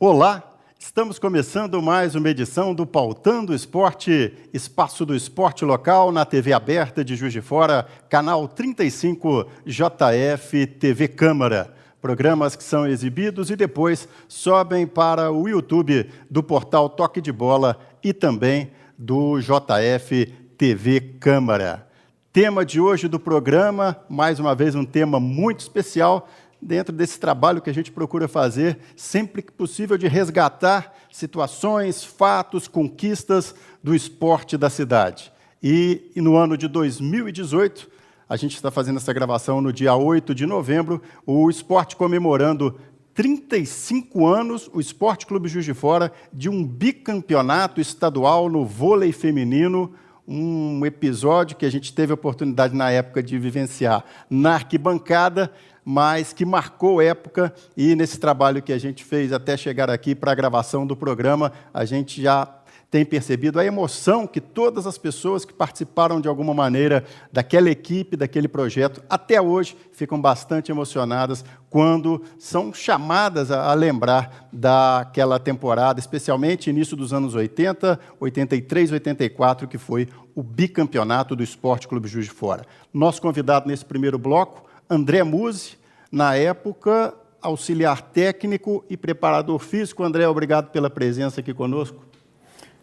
Olá, estamos começando mais uma edição do Pautando Esporte, espaço do esporte local na TV aberta de Juiz de Fora, canal 35 JF TV Câmara. Programas que são exibidos e depois sobem para o YouTube do portal Toque de Bola e também do JF TV Câmara. Tema de hoje do programa, mais uma vez um tema muito especial, dentro desse trabalho que a gente procura fazer, sempre que possível, de resgatar situações, fatos, conquistas do esporte da cidade. E no ano de 2018, a gente está fazendo essa gravação no dia 8 de novembro, o esporte comemorando 35 anos, o Esporte Clube Juiz de Fora, de um bicampeonato estadual no vôlei feminino, um episódio que a gente teve a oportunidade na época de vivenciar na arquibancada, mas que marcou época, e nesse trabalho que a gente fez até chegar aqui para a gravação do programa, a gente já tem percebido a emoção que todas as pessoas que participaram de alguma maneira daquela equipe, daquele projeto, até hoje ficam bastante emocionadas quando são chamadas a lembrar daquela temporada, especialmente início dos anos 80, 83, 84, que foi o bicampeonato do Esporte Clube Juiz de Fora. Nosso convidado nesse primeiro bloco, André Musi, na época, auxiliar técnico e preparador físico. André, obrigado pela presença aqui conosco.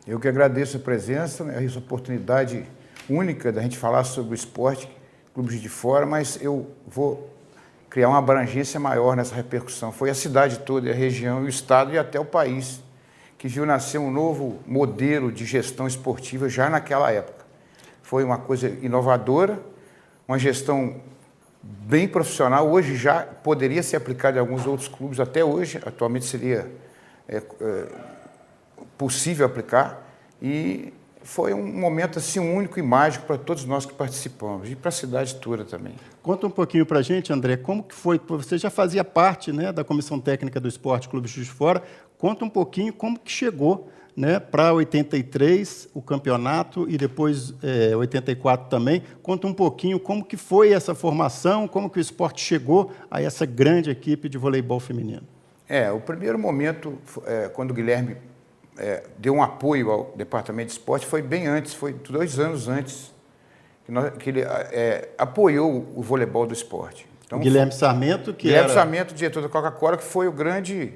Eu que agradeço a presença, essa oportunidade única da gente falar sobre o esporte, Clube Juiz de Fora, mas eu vou criar uma abrangência maior nessa repercussão. Foi a cidade toda, a região, o estado e até o país que viu nascer um novo modelo de gestão esportiva já naquela época. Foi uma coisa inovadora, uma gestão bem profissional, hoje já poderia ser aplicado em alguns outros clubes, até hoje, atualmente seria possível aplicar, e foi um momento assim único e mágico para todos nós que participamos, e para a cidade toda também. Conta um pouquinho para a gente, André, como que foi, você já fazia parte, né, da Comissão Técnica do Esporte Clube Juiz de Fora, conta um pouquinho como que chegou, né, para 83, o campeonato, e depois 84 também. Conta um pouquinho como que foi essa formação, como que o esporte chegou a essa grande equipe de voleibol feminino. O primeiro momento, quando o Guilherme deu um apoio ao Departamento de Esporte, foi bem antes, foi 2 anos antes, que ele apoiou o voleibol do esporte. Então, o Guilherme Sarmento, Sarmento, diretor da Coca-Cola, que foi o grande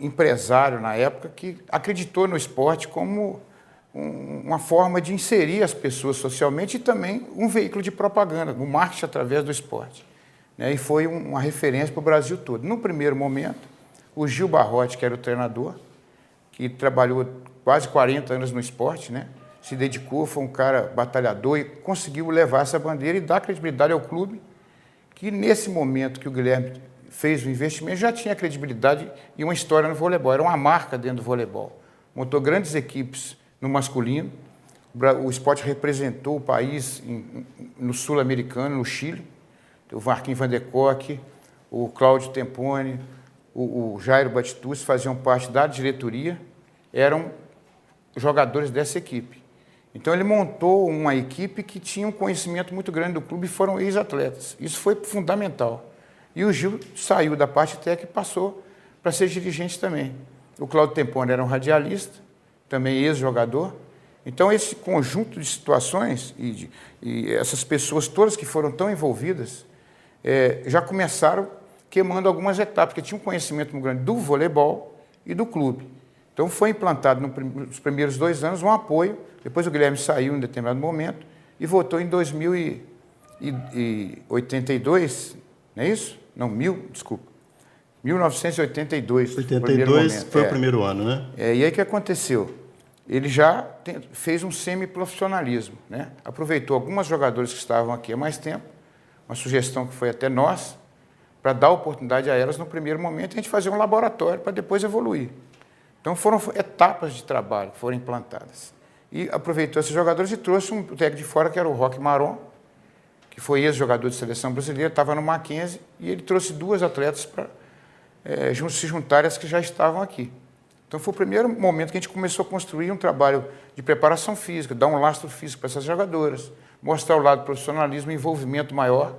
empresário na época, que acreditou no esporte como uma forma de inserir as pessoas socialmente e também um veículo de propaganda, o marketing através do esporte. E foi uma referência para o Brasil todo. No primeiro momento, o Gil Barrote, que era o treinador, que trabalhou quase 40 anos no esporte, se dedicou, foi um cara batalhador e conseguiu levar essa bandeira e dar credibilidade ao clube, que nesse momento que o Guilherme fez o investimento, já tinha credibilidade e uma história no voleibol, era uma marca dentro do voleibol. Montou grandes equipes no masculino, o esporte representou o país no sul-americano, no Chile, o Marquinhos Van der Kock, o Cláudio Tempone, o Jairo Batistucci faziam parte da diretoria, eram jogadores dessa equipe. Então ele montou uma equipe que tinha um conhecimento muito grande do clube e foram ex-atletas. Isso foi fundamental. E o Gil saiu da parte técnica e passou para ser dirigente também. O Cláudio Tempone era um radialista, também ex-jogador. Então esse conjunto de situações e essas pessoas todas que foram tão envolvidas já começaram queimando algumas etapas, porque tinha um conhecimento muito grande do voleibol e do clube. Então foi implantado nos primeiros 2 anos um apoio, depois o Guilherme saiu em determinado momento e voltou em 2082, não é isso? Não, 1982. 82 foi o primeiro ano, né? E aí o que aconteceu? Ele já fez um semi-profissionalismo, Aproveitou algumas jogadoras que estavam aqui há mais tempo, uma sugestão que foi até nós, para dar oportunidade a elas no primeiro momento e a gente fazer um laboratório para depois evoluir. Então foram etapas de trabalho que foram implantadas. E aproveitou esses jogadores e trouxe um técnico de fora, que era o Roque Maron, que foi ex-jogador de seleção brasileira, estava no Mackenzie, e ele trouxe 2 atletas para se juntarem às que já estavam aqui. Então foi o primeiro momento que a gente começou a construir um trabalho de preparação física, dar um lastro físico para essas jogadoras, mostrar o lado do profissionalismo e envolvimento maior.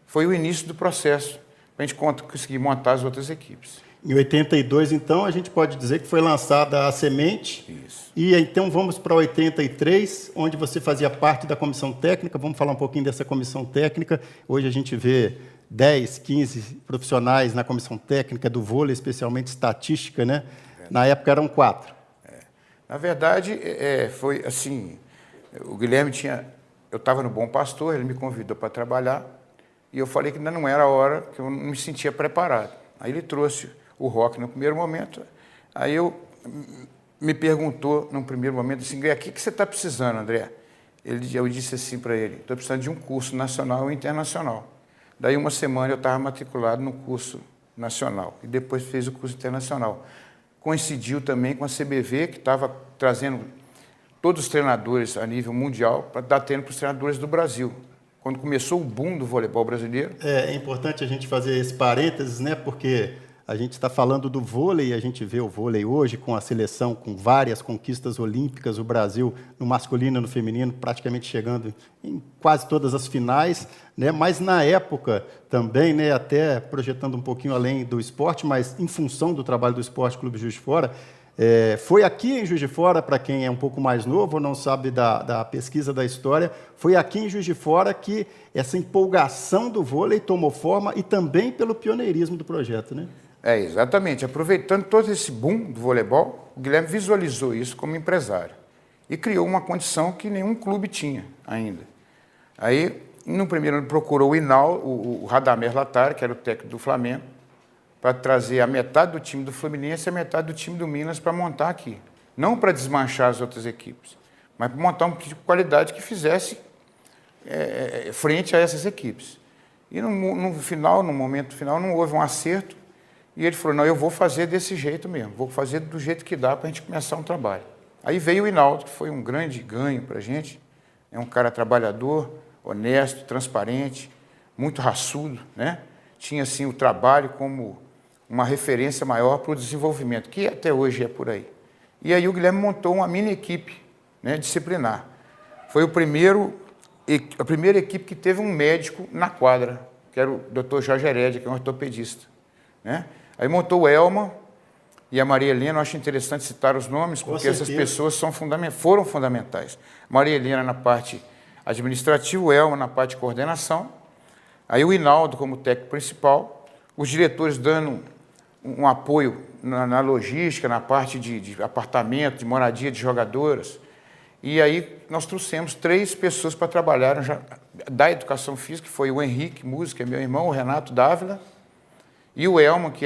Foi o início do processo para a gente conseguir montar as outras equipes. Em 82, então, a gente pode dizer que foi lançada a semente. Isso. E então vamos para 83, onde você fazia parte da comissão técnica. Vamos falar um pouquinho dessa comissão técnica. Hoje a gente vê 10, 15 profissionais na comissão técnica do vôlei, especialmente estatística, né? Na época eram 4. Na verdade, foi assim, o Guilherme eu estava no Bom Pastor, ele me convidou para trabalhar, e eu falei que ainda não era a hora, que eu não me sentia preparado. Aí ele trouxe o rock no primeiro momento, aí me perguntou, num primeiro momento, assim, o que você está precisando, André? Eu disse assim para ele, estou precisando de um curso nacional e internacional. Daí uma semana eu estava matriculado no curso nacional, e depois fez o curso internacional. Coincidiu também com a CBV, que estava trazendo todos os treinadores a nível mundial para dar treino para os treinadores do Brasil. Quando começou o boom do voleibol brasileiro. É importante a gente fazer esse parênteses, né? Porque a gente está falando do vôlei e a gente vê o vôlei hoje com a seleção, com várias conquistas olímpicas, o Brasil no masculino e no feminino praticamente chegando em quase todas as finais, né? Mas na época também, né, até projetando um pouquinho além do esporte, mas em função do trabalho do Esporte Clube Juiz de Fora, foi aqui em Juiz de Fora, para quem é um pouco mais novo ou não sabe da pesquisa da história, foi aqui em Juiz de Fora que essa empolgação do vôlei tomou forma e também pelo pioneirismo do projeto, né? Exatamente. Aproveitando todo esse boom do voleibol, o Guilherme visualizou isso como empresário e criou uma condição que nenhum clube tinha ainda. Aí, no primeiro ano, procurou o Radamés Latari, que era o técnico do Flamengo, para trazer a metade do time do Fluminense e a metade do time do Minas para montar aqui. Não para desmanchar as outras equipes, mas para montar um tipo de qualidade que fizesse frente a essas equipes. E no momento final, não houve um acerto, e ele falou, não, eu vou fazer desse jeito mesmo, vou fazer do jeito que dá para a gente começar um trabalho. Aí veio o Hinaldo, que foi um grande ganho para a gente, é um cara trabalhador, honesto, transparente, muito raçudo, né? Tinha, assim, o trabalho como uma referência maior para o desenvolvimento, que até hoje é por aí. E aí o Guilherme montou uma mini equipe, né, disciplinar. Foi a primeira equipe que teve um médico na quadra, que era o Dr. Jorge Heredia, que é um ortopedista, né? Aí montou o Elma e a Maria Helena. Eu acho interessante citar os nomes, porque essas pessoas foram fundamentais. Maria Helena na parte administrativa, o Elma na parte de coordenação, aí o Hinaldo como técnico principal, os diretores dando um apoio na logística, na parte de apartamento, de moradia de jogadoras. E aí nós trouxemos 3 pessoas para trabalhar da educação física, que foi o Henrique, música, meu irmão, o Renato Dávila, e o Elma, que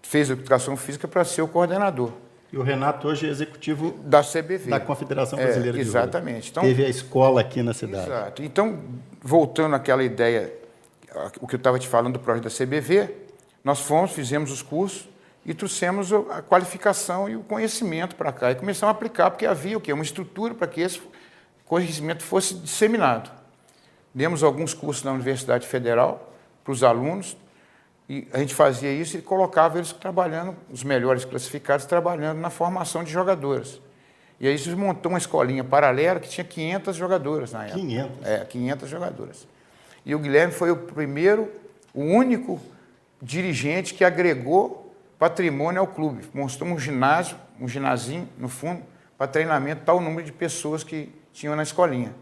fez a educação física para ser o coordenador. E o Renato hoje é executivo da CBV. Da Confederação Brasileira de Vôlei. Exatamente. Então, teve a escola aqui na cidade. Exato. Então, voltando àquela ideia, o que eu estava te falando do projeto da CBV, nós fizemos os cursos e trouxemos a qualificação e o conhecimento para cá. E começamos a aplicar, porque havia uma estrutura para que esse conhecimento fosse disseminado. Demos alguns cursos na Universidade Federal para os alunos, e a gente fazia isso e colocava eles trabalhando, os melhores classificados, trabalhando na formação de jogadoras. E aí a gente montou uma escolinha paralela que tinha 500 jogadoras na época. 500? 500 jogadoras. E o Guilherme foi o único dirigente que agregou patrimônio ao clube. Mostrou um ginazinho no fundo, para treinamento, tal número de pessoas que tinham na escolinha.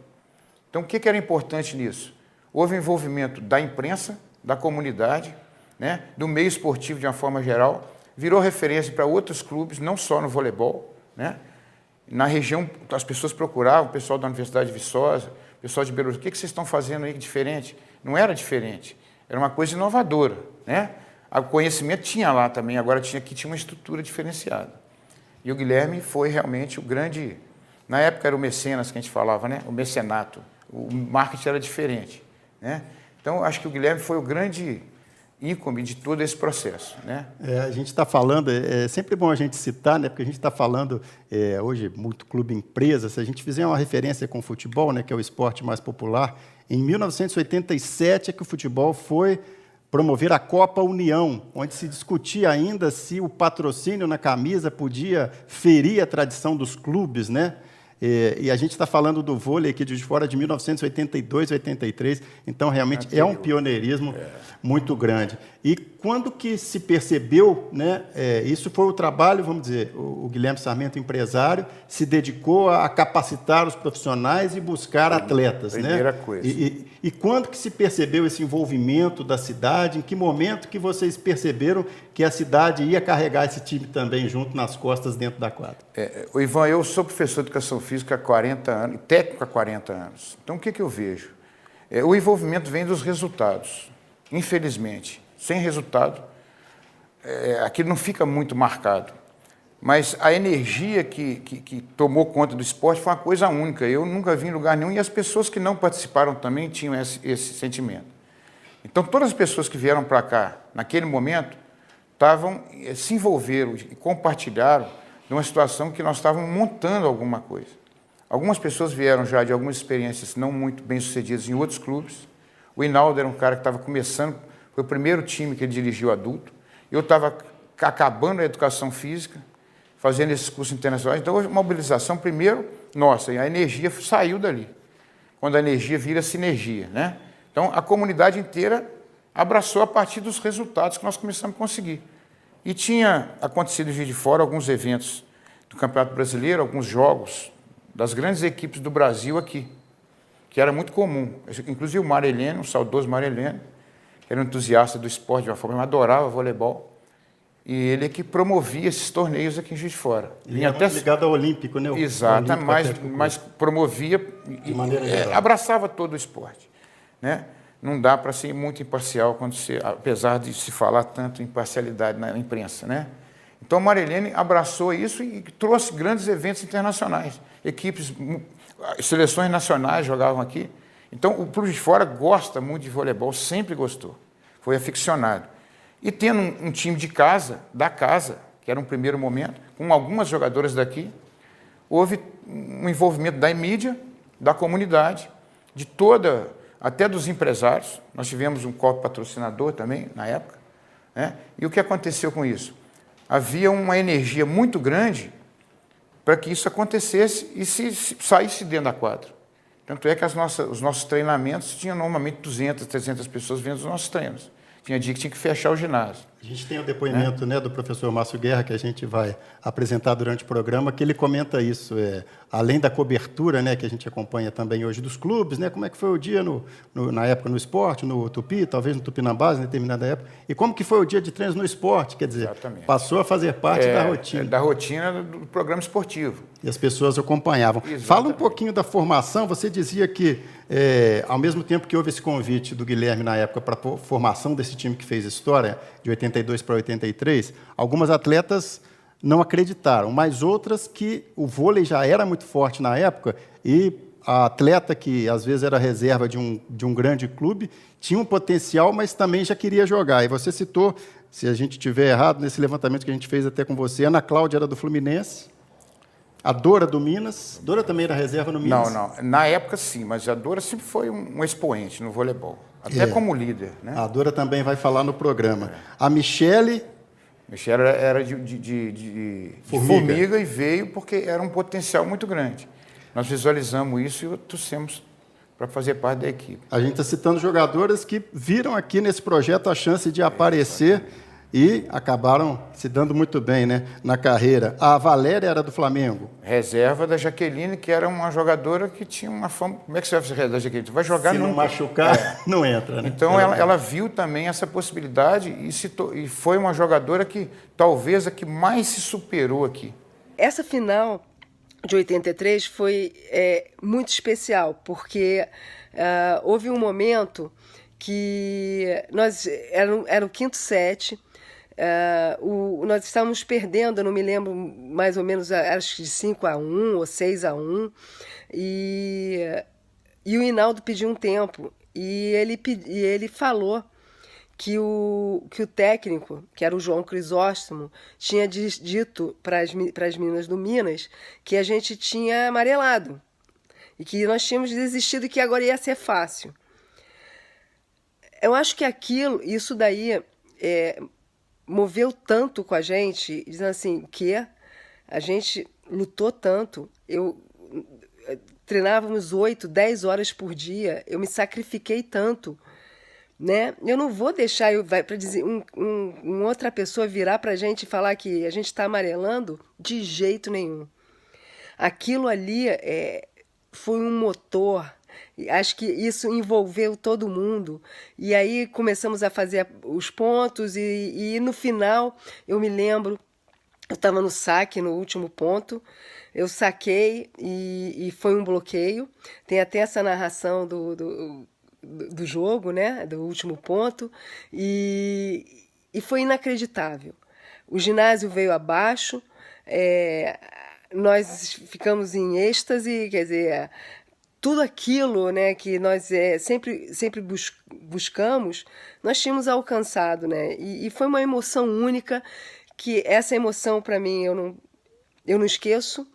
Então, o que era importante nisso? Houve envolvimento da imprensa, da comunidade, né, do meio esportivo de uma forma geral, virou referência para outros clubes, não só no voleibol, né? Na região, as pessoas procuravam, o pessoal da Universidade de Viçosa, o pessoal de Belo Horizonte, o que vocês estão fazendo aí diferente? Não era diferente, era uma coisa inovadora, né? O conhecimento tinha lá também, agora tinha uma estrutura diferenciada. E o Guilherme foi realmente o grande... Na época era o mecenas que a gente falava, né? O mecenato. O marketing era diferente, né? Então, acho que o Guilherme foi o grande ícone de todo esse processo, né? A gente está falando, é sempre bom a gente citar, né? Porque a gente está falando hoje muito clube empresa. Se a gente fizer uma referência com o futebol, né? Que é o esporte mais popular, em 1987 é que o futebol foi promover a Copa União, onde se discutia ainda se o patrocínio na camisa podia ferir a tradição dos clubes, né? E a gente está falando do vôlei aqui de fora de 1982, 83, então realmente é um pioneirismo muito grande. E quando que se percebeu, né, isso foi o trabalho, vamos dizer, o Guilherme Sarmento, empresário, se dedicou a capacitar os profissionais e buscar atletas. Primeira né? coisa. E quando que se percebeu esse envolvimento da cidade? Em que momento que vocês perceberam que a cidade ia carregar esse time também junto nas costas dentro da quadra? O Ivan, eu sou professor de educação física há 40 anos, técnico há 40 anos. Então, o que eu vejo? O envolvimento vem dos resultados. Infelizmente, sem resultado, aquilo não fica muito marcado. Mas a energia que tomou conta do esporte foi uma coisa única. Eu nunca vi em lugar nenhum, e as pessoas que não participaram também tinham esse sentimento. Então, todas as pessoas que vieram para cá, naquele momento, se envolveram e compartilharam de uma situação que nós estávamos montando alguma coisa. Algumas pessoas vieram já de algumas experiências não muito bem-sucedidas em outros clubes. O Hinaldo era um cara que estava começando, foi o primeiro time que ele dirigiu adulto. Eu estava acabando a educação física, fazendo esses cursos internacionais. Então, a mobilização, primeiro, nossa, e a energia saiu dali. Quando a energia vira sinergia, né? Então, a comunidade inteira abraçou a partir dos resultados que nós começamos a conseguir. E tinha acontecido em Juiz de Fora alguns eventos do Campeonato Brasileiro, alguns jogos das grandes equipes do Brasil aqui, que era muito comum. Inclusive o Mário Heleno, o saudoso Mário Heleno, que era um entusiasta do esporte de uma forma, adorava voleibol, e ele é que promovia esses torneios aqui em Juiz de Fora. Ele era muito ligado ao Olímpico, né? Exato, mas promovia de maneira geral. Abraçava todo o esporte, né? Não dá para ser muito imparcial, apesar de se falar tanto em imparcialidade na imprensa, né? Então, o Marilene abraçou isso e trouxe grandes eventos internacionais. Seleções nacionais jogavam aqui. Então, o Clube de Fora gosta muito de voleibol, sempre gostou. Foi aficionado. E tendo um time de casa, da casa, que era um primeiro momento, com algumas jogadoras daqui, houve um envolvimento da mídia, da comunidade, de toda... até dos empresários. Nós tivemos um copo patrocinador também, na época, né? E o que aconteceu com isso? Havia uma energia muito grande para que isso acontecesse e saísse dentro da quadra. Tanto é que os nossos treinamentos tinham normalmente 200, 300 pessoas vendo os nossos treinos. Tinha dia que tinha que fechar o ginásio. A gente tem o depoimento, né, do professor Márcio Guerra, que a gente vai apresentar durante o programa, que ele comenta isso, além da cobertura, né, que a gente acompanha também hoje dos clubes, né, como é que foi o dia na época no esporte, no Tupi, talvez no Tupinambás, em determinada época, e como que foi o dia de treinos no esporte, quer dizer, exatamente, passou a fazer parte da rotina. Da rotina do programa esportivo. E as pessoas acompanhavam. Exatamente. Fala um pouquinho da formação, você dizia que, ao mesmo tempo que houve esse convite do Guilherme na época para a formação desse time que fez história, de 82 para 83, algumas atletas não acreditaram, mas outras que o vôlei já era muito forte na época e a atleta que às vezes era reserva de um grande clube tinha um potencial, mas também já queria jogar. E você citou, se a gente tiver errado, nesse levantamento que a gente fez até com você, a Ana Cláudia era do Fluminense, a Dora do Minas. Dora também era reserva no Minas? Não. Na época, sim, mas a Dora sempre foi um expoente no voleibol, até como líder, né? A Dora também vai falar no programa. A Michele era de Formiga e veio porque era um potencial muito grande. Nós visualizamos isso e trouxemos para fazer parte da equipe. A gente está citando jogadoras que viram aqui nesse projeto a chance de aparecer e acabaram se dando muito bem, né, na carreira. A Valéria era do Flamengo. Reserva da Jaqueline, que era uma jogadora que tinha uma fama... Como é que você vai fazer reserva da Jaqueline? Você vai jogar... Se não machucar, não entra, né? Então, ela viu também essa possibilidade e foi uma jogadora que talvez a que mais se superou aqui. Essa final de 83 foi muito especial, porque houve um momento que era o quinto set. Nós estávamos perdendo, eu não me lembro mais ou menos, acho que de 5-1 ou 6-1, e o Hinaldo pediu um tempo, e ele falou que o técnico, que era o João Crisóstomo, tinha dito para as meninas do Minas que a gente tinha amarelado, e que nós tínhamos desistido e que agora ia ser fácil. Eu acho que isso daí moveu tanto com a gente, dizendo assim, que a gente lutou tanto. treinávamos 8, 10 horas por dia, eu me sacrifiquei tanto, né? Eu não vou deixar para dizer outra pessoa virar para a gente e falar que a gente está amarelando de jeito nenhum. Aquilo ali foi um motor. Acho que isso envolveu todo mundo. E aí começamos a fazer os pontos e no final eu me lembro, eu estava no saque no último ponto, eu saquei e foi um bloqueio. Tem até essa narração do jogo, né? Do último ponto. E foi inacreditável. O ginásio veio abaixo, nós ficamos em êxtase, quer dizer, tudo aquilo, né, que nós sempre buscamos, nós tínhamos alcançado, né? E foi uma emoção única, que essa emoção, para mim, eu não esqueço,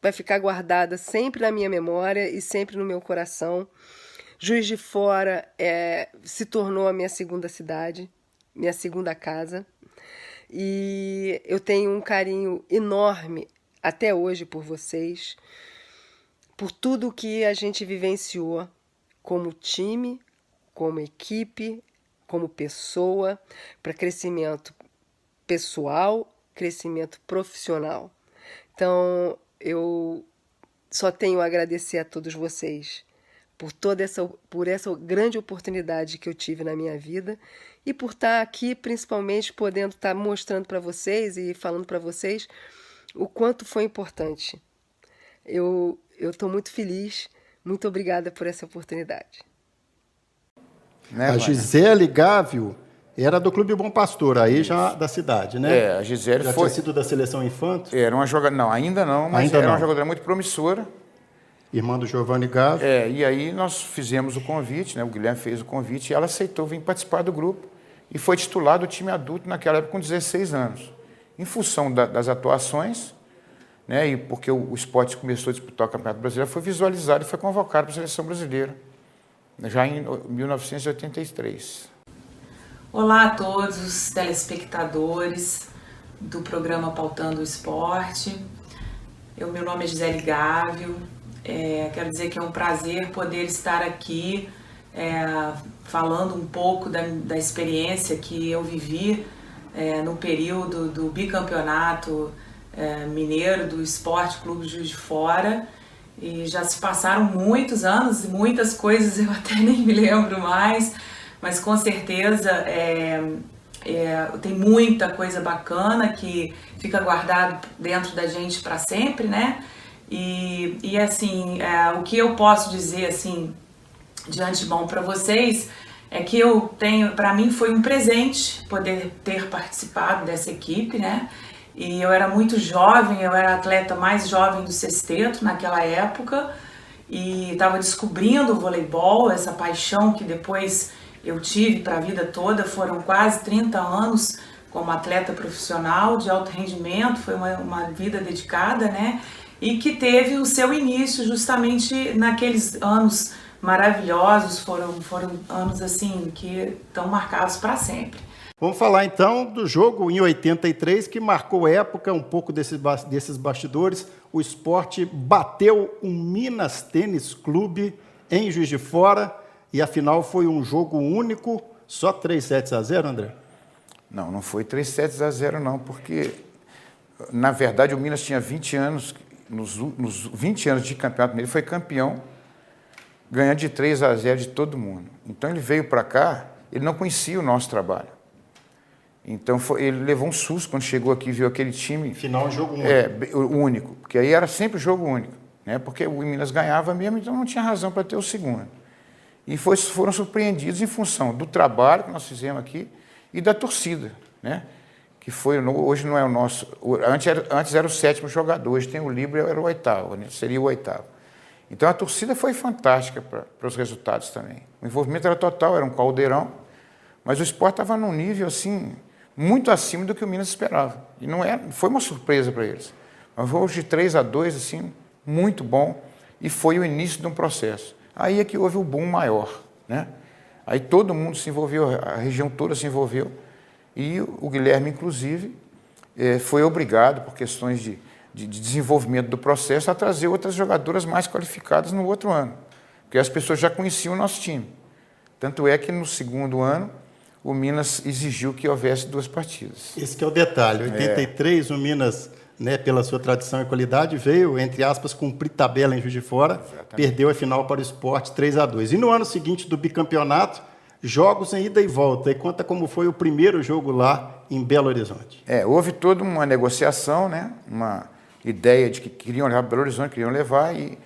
vai ficar guardada sempre na minha memória e sempre no meu coração. Juiz de Fora se tornou a minha segunda cidade, minha segunda casa. E eu tenho um carinho enorme até hoje por vocês, por tudo que a gente vivenciou como time, como equipe, como pessoa, para crescimento pessoal, crescimento profissional. Então, eu só tenho a agradecer a todos vocês por essa grande oportunidade que eu tive na minha vida e por estar aqui, principalmente, podendo estar mostrando para vocês e falando para vocês o quanto foi importante. Eu estou muito feliz, muito obrigada por essa oportunidade. A Gisele Gávio era do Clube Bom Pastor, aí já da cidade, né? A Gisele já tinha sido da Seleção Infanto? Era uma jogadora, não, ainda não, mas ainda era não. uma jogadora muito promissora. Irmã do Giovanni Gávio. E aí nós fizemos o convite, né? O Guilherme fez o convite e ela aceitou vir participar do grupo e foi titular do time adulto naquela época com 16 anos. Em função das atuações, né? E porque o esporte começou a disputar o Campeonato Brasileiro, foi visualizado e foi convocado para a Seleção Brasileira, já em 1983. Olá a todos os telespectadores do programa Pautando o Esporte. Meu nome é Gisele Gávio. Quero dizer que é um prazer poder estar aqui falando um pouco da experiência que eu vivi no período do bicampeonato mineiro do Esporte Clube Juiz de Fora. E já se passaram muitos anos e muitas coisas eu até nem me lembro mais, mas com certeza tem muita coisa bacana que fica guardado dentro da gente para sempre, né? E assim, o que eu posso dizer assim de antemão para vocês é que para mim foi um presente poder ter participado dessa equipe, né? E eu era muito jovem, eu era a atleta mais jovem do sexteto naquela época e estava descobrindo o voleibol, essa paixão que depois eu tive para a vida toda. Foram quase 30 anos como atleta profissional de alto rendimento, foi uma vida dedicada, né? E que teve o seu início justamente naqueles anos maravilhosos, foram anos assim que estão marcados para sempre. Vamos falar então do jogo em 83, que marcou época, um pouco desses bastidores. O Sport bateu o Minas Tênis Clube em Juiz de Fora e afinal foi um jogo único, só 3-0, André? Não foi 3-0 não, porque na verdade o Minas tinha 20 anos, nos 20 anos de campeonato ele foi campeão, ganhando de 3-0 de todo mundo. Então ele veio para cá, ele não conhecia o nosso trabalho. Então ele levou um susto quando chegou aqui e viu aquele time. Final jogo único. Único, porque aí era sempre jogo único, né? Porque o Minas ganhava mesmo, então não tinha razão para ter o segundo. E foram surpreendidos em função do trabalho que nós fizemos aqui e da torcida, né? Que hoje não é o nosso. Antes era o 7º jogador, hoje tem o Libra, era o 8º, né? Seria o 8º. Então a torcida foi fantástica para os resultados também. O envolvimento era total, era um caldeirão, mas o Sport estava num nível assim muito acima do que o Minas esperava. E foi uma surpresa para eles. Mas foi hoje de 3-2, assim, muito bom, e foi o início de um processo. Aí é que houve o boom maior, né? Aí todo mundo se envolveu, a região toda se envolveu, e o Guilherme, inclusive, foi obrigado, por questões de desenvolvimento do processo a trazer outras jogadoras mais qualificadas no outro ano, porque as pessoas já conheciam o nosso time. Tanto é que no segundo ano o Minas exigiu que houvesse 2 partidas. Esse que é o detalhe. Em 83, o Minas, né, pela sua tradição e qualidade, veio, entre aspas, cumprir tabela em Juiz de Fora, Exatamente. Perdeu a final para o Sport 3-2. E no ano seguinte do bicampeonato, jogos em ida e volta. E conta como foi o primeiro jogo lá em Belo Horizonte. Houve toda uma negociação, né? Uma ideia de que queriam levar para Belo Horizonte, queriam levar, e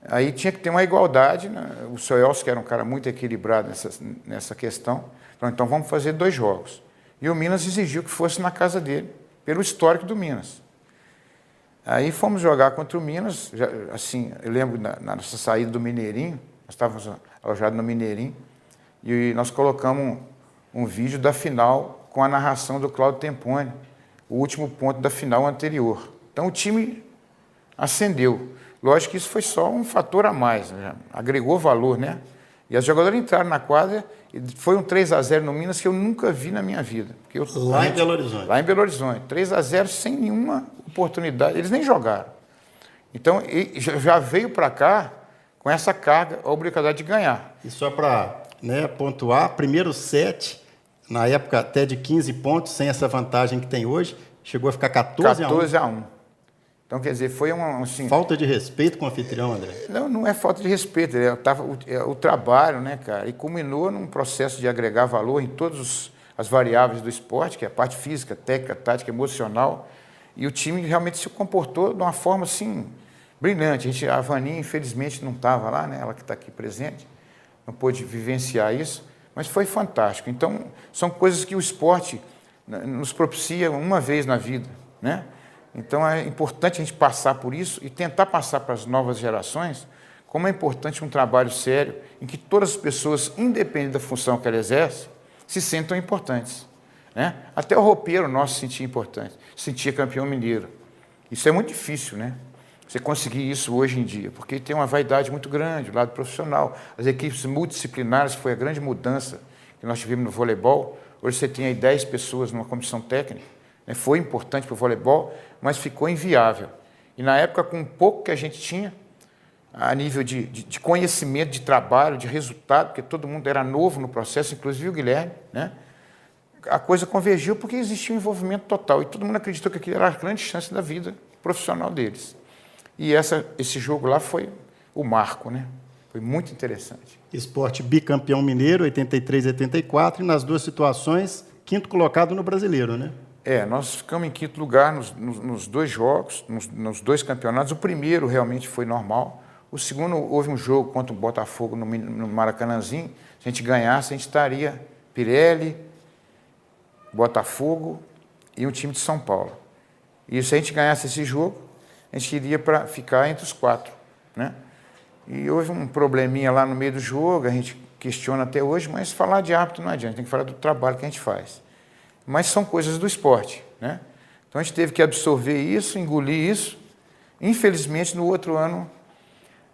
aí tinha que ter uma igualdade, né? O seu Elcio, que era um cara muito equilibrado nessa questão, falou, então vamos fazer 2 jogos. E o Minas exigiu que fosse na casa dele, pelo histórico do Minas. Aí fomos jogar contra o Minas, assim, eu lembro na nossa saída do Mineirinho, nós estávamos alojados no Mineirinho, e nós colocamos um vídeo da final com a narração do Cláudio Temponi, o último ponto da final anterior. Então o time ascendeu. Lógico que isso foi só um fator a mais, né? Agregou valor, né? E as jogadoras entraram na quadra, e foi um 3-0 no Minas que eu nunca vi na minha vida. Lá em Belo Horizonte. Lá em Belo Horizonte. 3-0 sem nenhuma oportunidade. Eles nem jogaram. Então, já veio para cá com essa carga, a obrigatoriedade de ganhar. E só para, né, pontuar, primeiro set, na época até de 15 pontos, sem essa vantagem que tem hoje, chegou a ficar 14-1. Então, quer dizer, foi uma... Assim, falta de respeito com o anfitrião, André? Não é falta de respeito, o trabalho, né, cara, e culminou num processo de agregar valor em todas as variáveis do esporte, que é a parte física, técnica, tática, emocional, e o time realmente se comportou de uma forma, assim, brilhante. A Vaninha, infelizmente, não estava lá, né, ela que está aqui presente, não pôde vivenciar isso, mas foi fantástico. Então, são coisas que o esporte nos propicia uma vez na vida, né? Então, é importante a gente passar por isso e tentar passar para as novas gerações como é importante um trabalho sério em que todas as pessoas, independente da função que ela exerce, se sentam importantes, né? Até o roupeiro nosso se sentia importante, se sentia campeão mineiro. Isso é muito difícil, né? Você conseguir isso hoje em dia, porque tem uma vaidade muito grande, o lado profissional. As equipes multidisciplinares foi a grande mudança que nós tivemos no voleibol. Hoje você tem aí 10 pessoas numa comissão técnica. Foi importante para o voleibol, mas ficou inviável. E na época, com o pouco que a gente tinha, a nível de conhecimento, de trabalho, de resultado, porque todo mundo era novo no processo, inclusive o Guilherme, né? A coisa convergiu porque existia um envolvimento total. E todo mundo acreditou que aquilo era a grande chance da vida profissional deles. E esse jogo lá foi o marco, né? Foi muito interessante. Esporte bicampeão mineiro, 83 e 84, e nas 2 situações, 5º colocado no Brasileiro, né? Nós ficamos em 5º lugar nos 2 jogos, nos 2 campeonatos. O primeiro realmente foi normal. O segundo, houve um jogo contra o Botafogo no Maracanãzinho. Se a gente ganhasse, a gente estaria Pirelli, Botafogo e um time de São Paulo. E se a gente ganhasse esse jogo, a gente iria para ficar entre os 4, né? E houve um probleminha lá no meio do jogo, a gente questiona até hoje, mas falar de árbitro não adianta, tem que falar do trabalho que a gente faz. Mas são coisas do esporte, né? Então a gente teve que absorver isso, engolir isso. Infelizmente, no outro ano,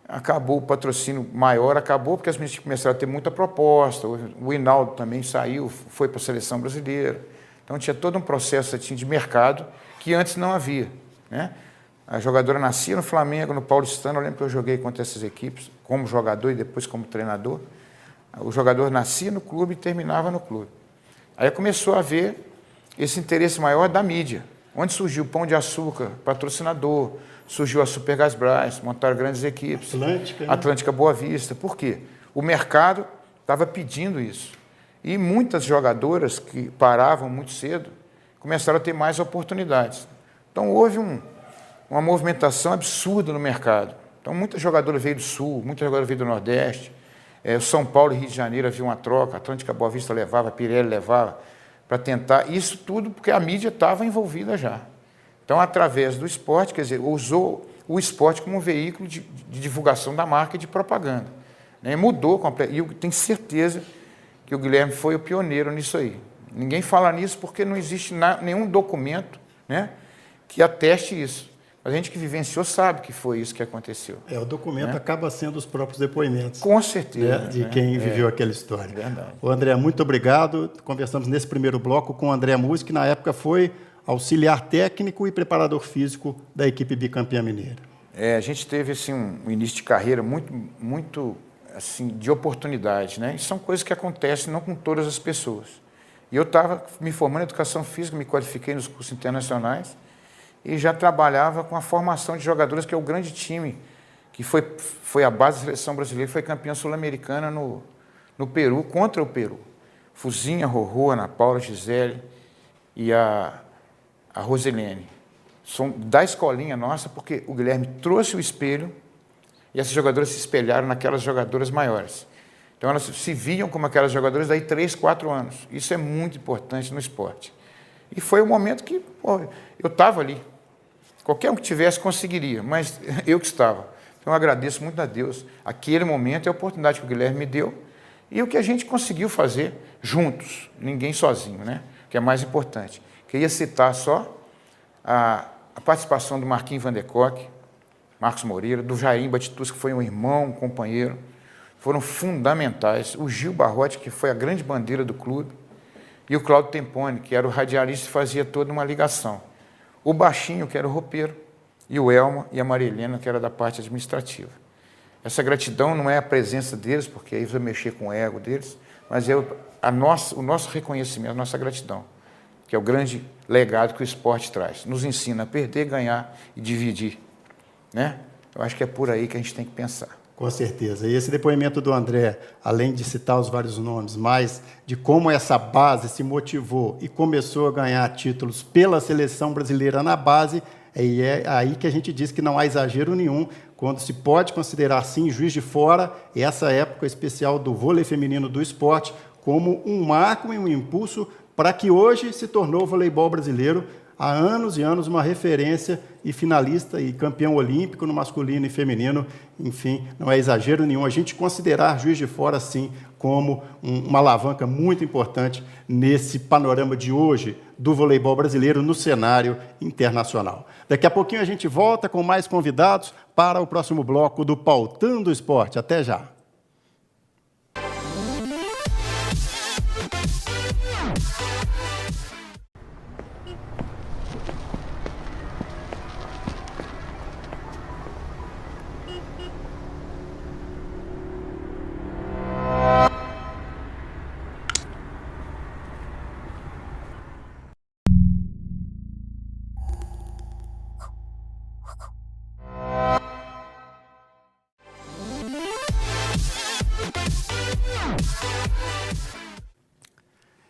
acabou o patrocínio maior, porque as meninas começaram a ter muita proposta. O Hinaldo também saiu, foi para a seleção brasileira. Então tinha todo um processo assim, de mercado que antes não havia, né? A jogadora nascia no Flamengo, no Paulistano. Eu lembro que eu joguei contra essas equipes como jogador e depois como treinador. O jogador nascia no clube e terminava no clube. Aí começou a haver esse interesse maior da mídia, onde surgiu o Pão de Açúcar, patrocinador, surgiu a Super Gasbras, montaram grandes equipes. Atlântica Boa Vista. Por quê? O mercado estava pedindo isso. E muitas jogadoras que paravam muito cedo começaram a ter mais oportunidades. Então houve uma movimentação absurda no mercado. Então muita jogadora veio do Sul, muita jogadora veio do Nordeste. São Paulo e Rio de Janeiro havia uma troca, a Atlântica Boa Vista levava, a Pirelli levava, para tentar, isso tudo porque a mídia estava envolvida já. Então, através do esporte, quer dizer, usou o esporte como um veículo de divulgação da marca e de propaganda, né? Mudou completamente, e eu tenho certeza que o Guilherme foi o pioneiro nisso aí. Ninguém fala nisso porque não existe nenhum documento, né, que ateste isso. A gente que vivenciou sabe que foi isso que aconteceu. O documento, né, acaba sendo os próprios depoimentos. Com certeza. Né, de quem viveu aquela história. Verdade. Ô, André, muito obrigado. Conversamos nesse primeiro bloco com o André Musi, que na época foi auxiliar técnico e preparador físico da equipe bicampeã mineira. A gente teve assim, um início de carreira muito assim, de oportunidade, né? E são coisas que acontecem não com todas as pessoas. E eu estava me formando em educação física, me qualifiquei nos cursos internacionais e já trabalhava com a formação de jogadores, que é o grande time, que foi a base da seleção brasileira, foi campeã sul-americana no Peru, contra o Peru. Fuzinha, Rorô, Ana Paula, Gisele e a Roselene. São da escolinha nossa, porque o Guilherme trouxe o espelho e essas jogadoras se espelharam naquelas jogadoras maiores. Então, elas se viam como aquelas jogadoras daí 3, 4 anos. Isso é muito importante no esporte. E foi um momento que eu estava ali. Qualquer um que tivesse conseguiria, mas eu que estava. Então, eu agradeço muito a Deus. Aquele momento é a oportunidade que o Guilherme me deu e o que a gente conseguiu fazer juntos, ninguém sozinho, né? Que é mais importante. Queria citar só a participação do Marquinhos Van der Kock, Marcos Moreira, do Jairim Batitus, que foi um irmão, um companheiro, foram fundamentais. O Gil Barrote, que foi a grande bandeira do clube, e o Cláudio Tempone, que era o radialista e fazia toda uma ligação. O Baixinho, que era o roupeiro, e o Elma e a Maria Helena, que era da parte administrativa. Essa gratidão não é a presença deles, porque aí vai mexer com o ego deles, mas é o nosso reconhecimento, a nossa gratidão, que é o grande legado que o esporte traz. Nos ensina a perder, ganhar e dividir, né? Eu acho que é por aí que a gente tem que pensar. Com certeza. E esse depoimento do André, além de citar os vários nomes, mas de como essa base se motivou e começou a ganhar títulos pela seleção brasileira na base, é aí que a gente diz que não há exagero nenhum, quando se pode considerar, sim, Juiz de Fora, essa época especial do vôlei feminino do esporte, como um marco e um impulso para que hoje se tornou o voleibol brasileiro, há anos e anos, uma referência e finalista e campeão olímpico no masculino e feminino. Enfim, não é exagero nenhum a gente considerar Juiz de Fora, sim, como uma alavanca muito importante nesse panorama de hoje do voleibol brasileiro no cenário internacional. Daqui a pouquinho a gente volta com mais convidados para o próximo bloco do Pautando o Esporte. Até já!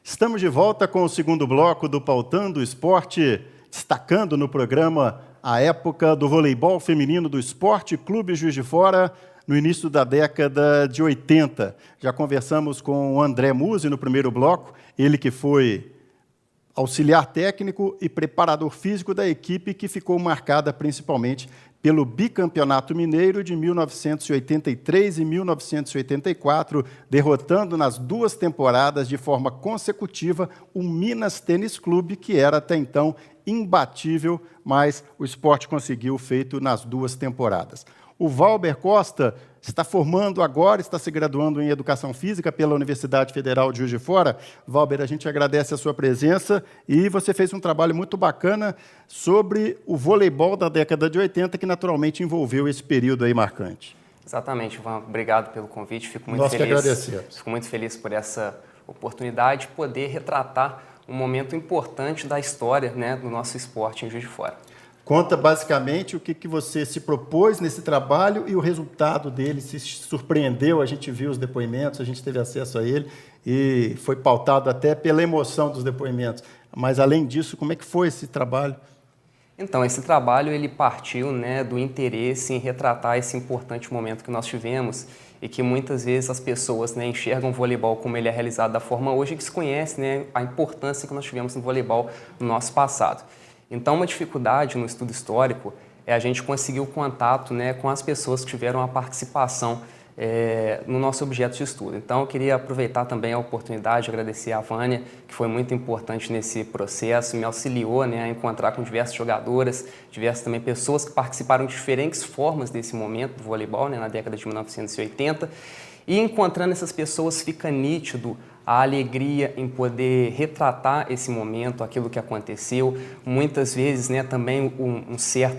Estamos de volta com o segundo bloco do Pautando o Esporte, destacando no programa a época do voleibol feminino do Esporte Clube Juiz de Fora, no início da década de 80. Já conversamos com o André Musi no primeiro bloco, ele que foi auxiliar técnico e preparador físico da equipe, que ficou marcada principalmente pelo bicampeonato mineiro de 1983 e 1984, derrotando nas duas temporadas de forma consecutiva o Minas Tênis Clube, que era até então imbatível, mas o esporte conseguiu o feito nas duas temporadas. O Valber Costa está formando agora, está se graduando em Educação Física pela Universidade Federal de Juiz de Fora. Valber, a gente agradece a sua presença e você fez um trabalho muito bacana sobre o voleibol da década de 80, que naturalmente envolveu esse período aí marcante. Exatamente, Ivan. Obrigado pelo convite. Fico muito Nós feliz. que agradecemos. Fico muito feliz por essa oportunidade de poder retratar um momento importante da história, né, do nosso esporte em Juiz de Fora. Conta basicamente o que você se propôs nesse trabalho e o resultado dele se surpreendeu. A gente viu os depoimentos, a gente teve acesso a ele e foi pautado até pela emoção dos depoimentos. Mas, além disso, como é que foi esse trabalho? Então, esse trabalho ele partiu, né, do interesse em retratar esse importante momento que nós tivemos e que muitas vezes as pessoas, né, enxergam o voleibol como ele é realizado da forma hoje e desconhecem, né, a importância que nós tivemos no voleibol no nosso passado. Então, uma dificuldade no estudo histórico é a gente conseguir o contato, né, com as pessoas que tiveram a participação no nosso objeto de estudo. Então, eu queria aproveitar também a oportunidade de agradecer a Vânia, que foi muito importante nesse processo, me auxiliou, né, a encontrar com diversas jogadoras, diversas também pessoas que participaram de diferentes formas desse momento do voleibol, né, na década de 1980. E encontrando essas pessoas fica nítido a alegria em poder retratar esse momento, aquilo que aconteceu. Muitas vezes, né, também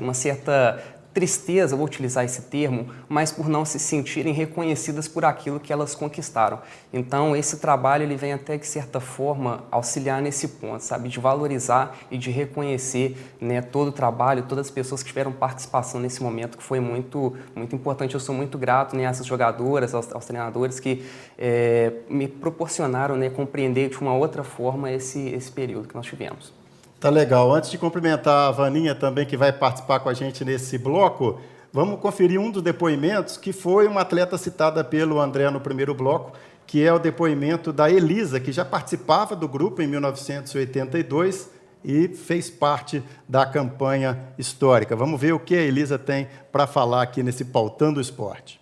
uma certa tristeza, vou utilizar esse termo, mas por não se sentirem reconhecidas por aquilo que elas conquistaram. Então, esse trabalho ele vem até, de certa forma, auxiliar nesse ponto, sabe? De valorizar e de reconhecer, né, todo o trabalho, todas as pessoas que tiveram participação nesse momento, que foi muito, muito importante. Eu sou muito grato, né, a essas jogadoras, aos treinadores que me proporcionaram, né, compreender de uma outra forma esse período que nós tivemos. Tá legal. Antes de cumprimentar a Vaninha também, que vai participar com a gente nesse bloco, vamos conferir um dos depoimentos que foi uma atleta citada pelo André no primeiro bloco, que é o depoimento da Elisa, que já participava do grupo em 1982 e fez parte da campanha histórica. Vamos ver o que a Elisa tem para falar aqui nesse Pautando o Esporte.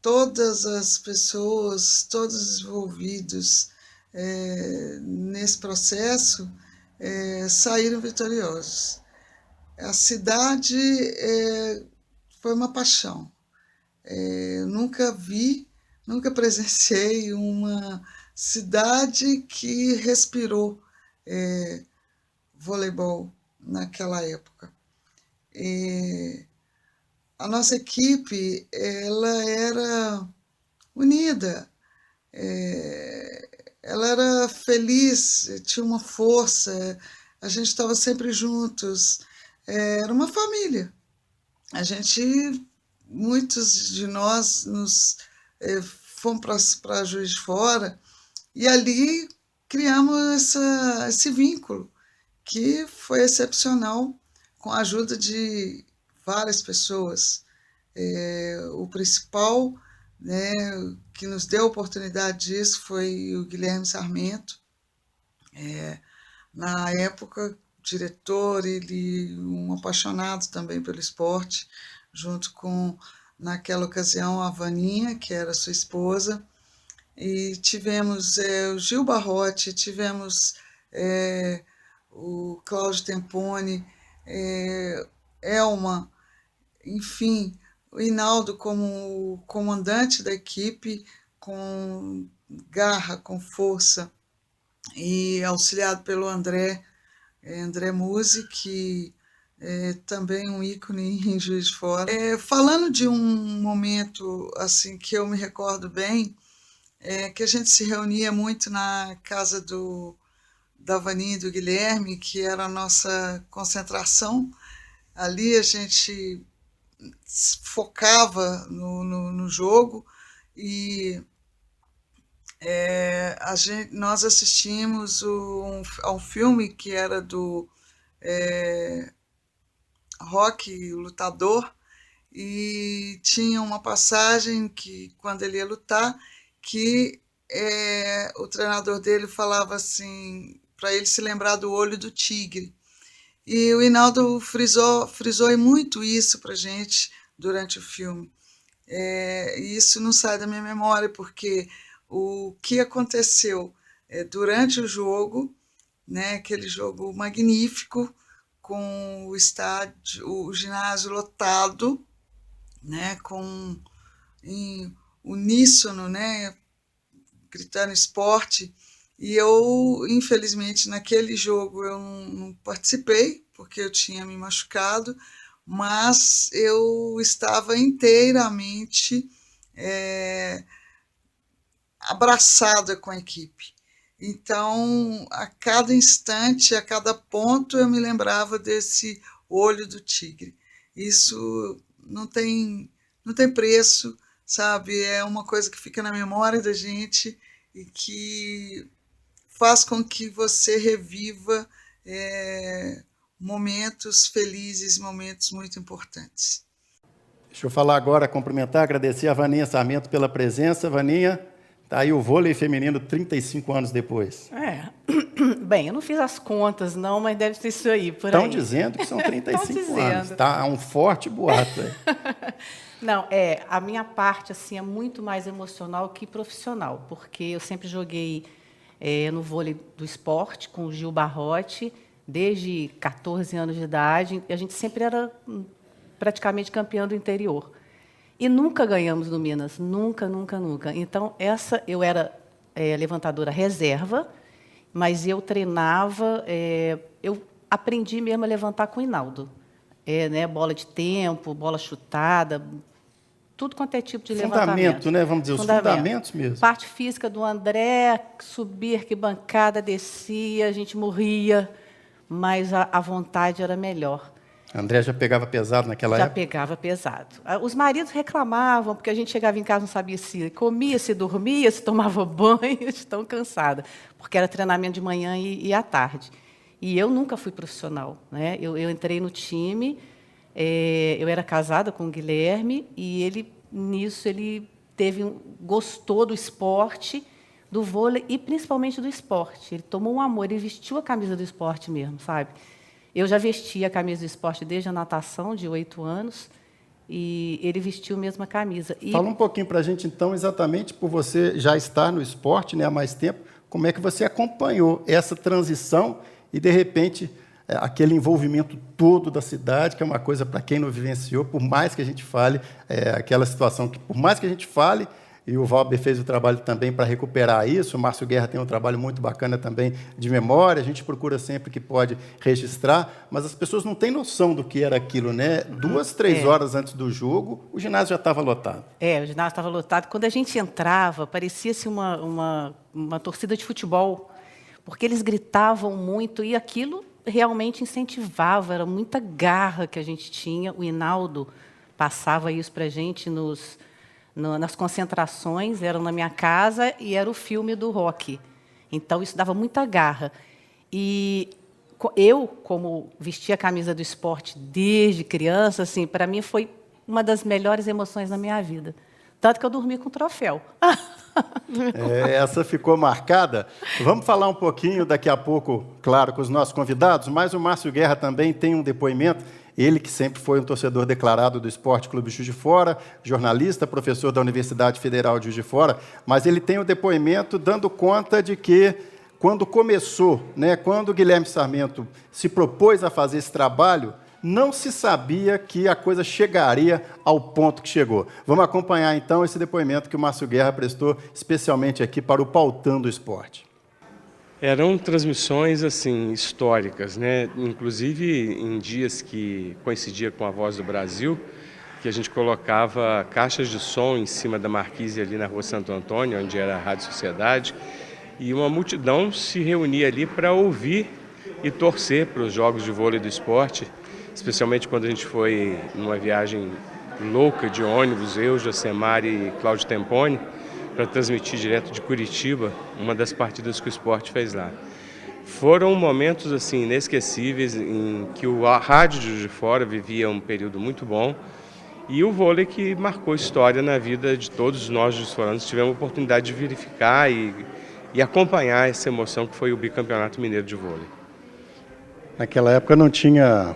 Todas as pessoas, todos os envolvidos nesse processo saíram vitoriosos. A cidade foi uma paixão. Nunca presenciei uma cidade que respirou voleibol naquela época. A nossa equipe ela era unida, ela era feliz, tinha uma força, a gente estava sempre juntos, era uma família. Muitos de nós fomos para Juiz de Fora e ali criamos esse vínculo que foi excepcional, com a ajuda de várias pessoas. O principal, né, que nos deu a oportunidade disso foi o Guilherme Sarmento. Na época, diretor, ele um apaixonado também pelo esporte, junto com, naquela ocasião, a Vaninha, que era sua esposa, e tivemos o Gil Barrote, tivemos o Cláudio Tempone, Elma, enfim, o Hinaldo como comandante da equipe, com garra, com força, e auxiliado pelo André Musi, que é também um ícone em Juiz de Fora. Falando de um momento assim que eu me recordo bem, que a gente se reunia muito na casa da Vaninha e do Guilherme, que era a nossa concentração. Ali a gente focava no jogo e nós assistimos a um filme que era do Rocky, o Lutador, e tinha uma passagem que, quando ele ia lutar, que o treinador dele falava assim, para ele se lembrar do olho do tigre. E o Hinaldo frisou muito isso para a gente durante o filme. E isso não sai da minha memória, porque o que aconteceu durante o jogo, né, aquele jogo magnífico, com o ginásio lotado, né, em uníssono, né, gritando esporte. E eu, infelizmente, naquele jogo eu não participei, porque eu tinha me machucado, mas eu estava inteiramente abraçada com a equipe. Então, a cada instante, a cada ponto, eu me lembrava desse olho do tigre. Isso não tem preço, sabe? É uma coisa que fica na memória da gente e que faz com que você reviva momentos felizes, momentos muito importantes. Deixa eu falar agora, cumprimentar, agradecer a Vaninha Sarmento pela presença. Vaninha, está aí o vôlei feminino 35 anos depois. Bem, eu não fiz as contas, não, mas deve ser isso aí, por aí. Estão dizendo que são 35 anos. Tá um forte boato aí. Não, a minha parte assim é muito mais emocional que profissional, porque eu sempre joguei no vôlei do esporte com o Gil Barrote, desde 14 anos de idade, e a gente sempre era praticamente campeão do interior. E nunca ganhamos no Minas, nunca, nunca, nunca. Então, eu era levantadora reserva, mas eu treinava, eu aprendi mesmo a levantar com o Hinaldo. Né, bola de tempo, bola chutada, tudo quanto é tipo de levantamento. Fundamento, né? Vamos dizer, os fundamentos mesmo. Parte física do André, subir, que bancada, descia, a gente morria, mas a vontade era melhor. André já pegava pesado naquela época? Já pegava pesado. Os maridos reclamavam, porque a gente chegava em casa e não sabia se comia, se dormia, se tomava banho, de tão cansada, porque era treinamento de manhã e à tarde. E eu nunca fui profissional, né? Eu entrei no time, eu era casada com o Guilherme, e ele gostou do esporte, do vôlei e principalmente do esporte. Ele tomou um amor, ele vestiu a camisa do esporte mesmo, sabe? Eu já vestia a camisa do esporte desde a natação, de 8 anos, e ele vestiu mesmo a camisa. Fala um pouquinho para a gente, então, exatamente por você já estar no esporte, né, há mais tempo, como é que você acompanhou essa transição e, de repente, aquele envolvimento todo da cidade, que é uma coisa para quem não vivenciou, por mais que a gente fale, aquela situação que, por mais que a gente fale, e o Valber fez o trabalho também para recuperar isso, o Márcio Guerra tem um trabalho muito bacana também de memória, a gente procura sempre que pode registrar, mas as pessoas não têm noção do que era aquilo, né? 2, 3 horas antes do jogo, o ginásio já estava lotado. O ginásio estava lotado. Quando a gente entrava, parecia-se uma torcida de futebol, porque eles gritavam muito e aquilo realmente incentivava, era muita garra que a gente tinha. O Hinaldo passava isso para a gente nas concentrações, era na minha casa e era o filme do Rocky. Então, isso dava muita garra. E eu, como vestia a camisa do esporte desde criança, assim, para mim foi uma das melhores emoções da minha vida. Tanto que eu dormi com o troféu. Essa ficou marcada. Vamos falar um pouquinho daqui a pouco, claro, com os nossos convidados, mas o Márcio Guerra também tem um depoimento. Ele que sempre foi um torcedor declarado do Esporte Clube Juiz de Fora, jornalista, professor da Universidade Federal de Juiz de Fora, mas ele tem o depoimento dando conta de que, quando começou, né, quando o Guilherme Sarmento se propôs a fazer esse trabalho, não se sabia que a coisa chegaria ao ponto que chegou. Vamos acompanhar, então, esse depoimento que o Márcio Guerra prestou especialmente aqui para o Pautando o Esporte. Eram transmissões assim históricas, né? Inclusive em dias que coincidia com a Voz do Brasil, que a gente colocava caixas de som em cima da marquise ali na Rua Santo Antônio, onde era a Rádio Sociedade, e uma multidão se reunia ali para ouvir e torcer para os jogos de vôlei do esporte, especialmente quando a gente foi numa viagem louca de ônibus, eu, Josemar e Cláudio Temponi, para transmitir direto de Curitiba uma das partidas que o esporte fez lá. Foram momentos assim inesquecíveis em que a rádio de Juiz de Fora vivia um período muito bom e o vôlei que marcou história na vida de todos nós juiz-foranos. Tivemos a oportunidade de verificar e acompanhar essa emoção que foi o bicampeonato mineiro de vôlei. Naquela época não tinha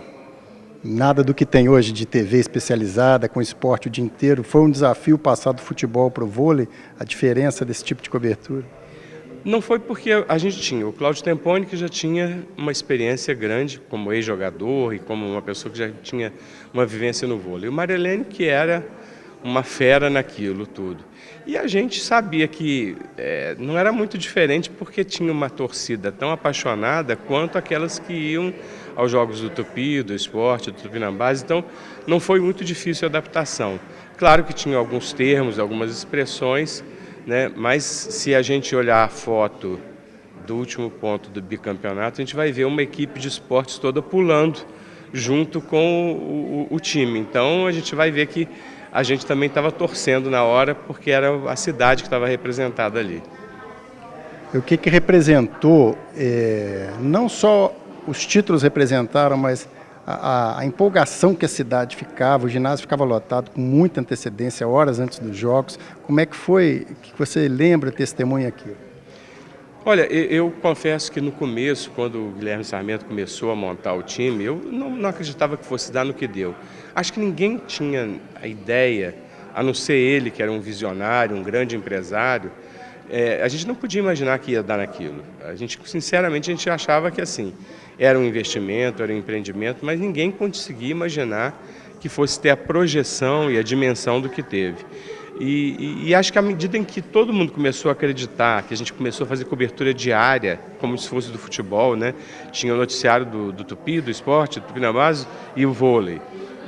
nada do que tem hoje de TV especializada, com esporte o dia inteiro. Foi um desafio passar do futebol para o vôlei, a diferença desse tipo de cobertura? Não foi porque a gente tinha o Cláudio Temponi, que já tinha uma experiência grande como ex-jogador e como uma pessoa que já tinha uma vivência no vôlei. O Marilene, que era uma fera naquilo tudo. E a gente sabia que não era muito diferente porque tinha uma torcida tão apaixonada quanto aquelas que iam aos jogos do Tupi, do esporte, do Tupinambás, então não foi muito difícil a adaptação. Claro que tinha alguns termos, algumas expressões, né? Mas se a gente olhar a foto do último ponto do bicampeonato, a gente vai ver uma equipe de esportes toda pulando junto com o time. Então a gente vai ver que a gente também estava torcendo na hora, porque era a cidade que estava representada ali. O que representou, não só os títulos representaram, mas a empolgação que a cidade ficava, o ginásio ficava lotado com muita antecedência, horas antes dos jogos. Como é que foi, que você lembra, testemunha aqui? Olha, eu confesso que no começo, quando o Guilherme Sarmento começou a montar o time, eu não acreditava que fosse dar no que deu. Acho que ninguém tinha a ideia, a não ser ele, que era um visionário, um grande empresário, a gente não podia imaginar que ia dar naquilo. Sinceramente, a gente achava que assim, era um investimento, era um empreendimento, mas ninguém conseguia imaginar que fosse ter a projeção e a dimensão do que teve. E acho que à medida em que todo mundo começou a acreditar, que a gente começou a fazer cobertura diária, como se fosse do futebol, né? Tinha o noticiário do Tupi, do esporte, do Tupinambás e o vôlei.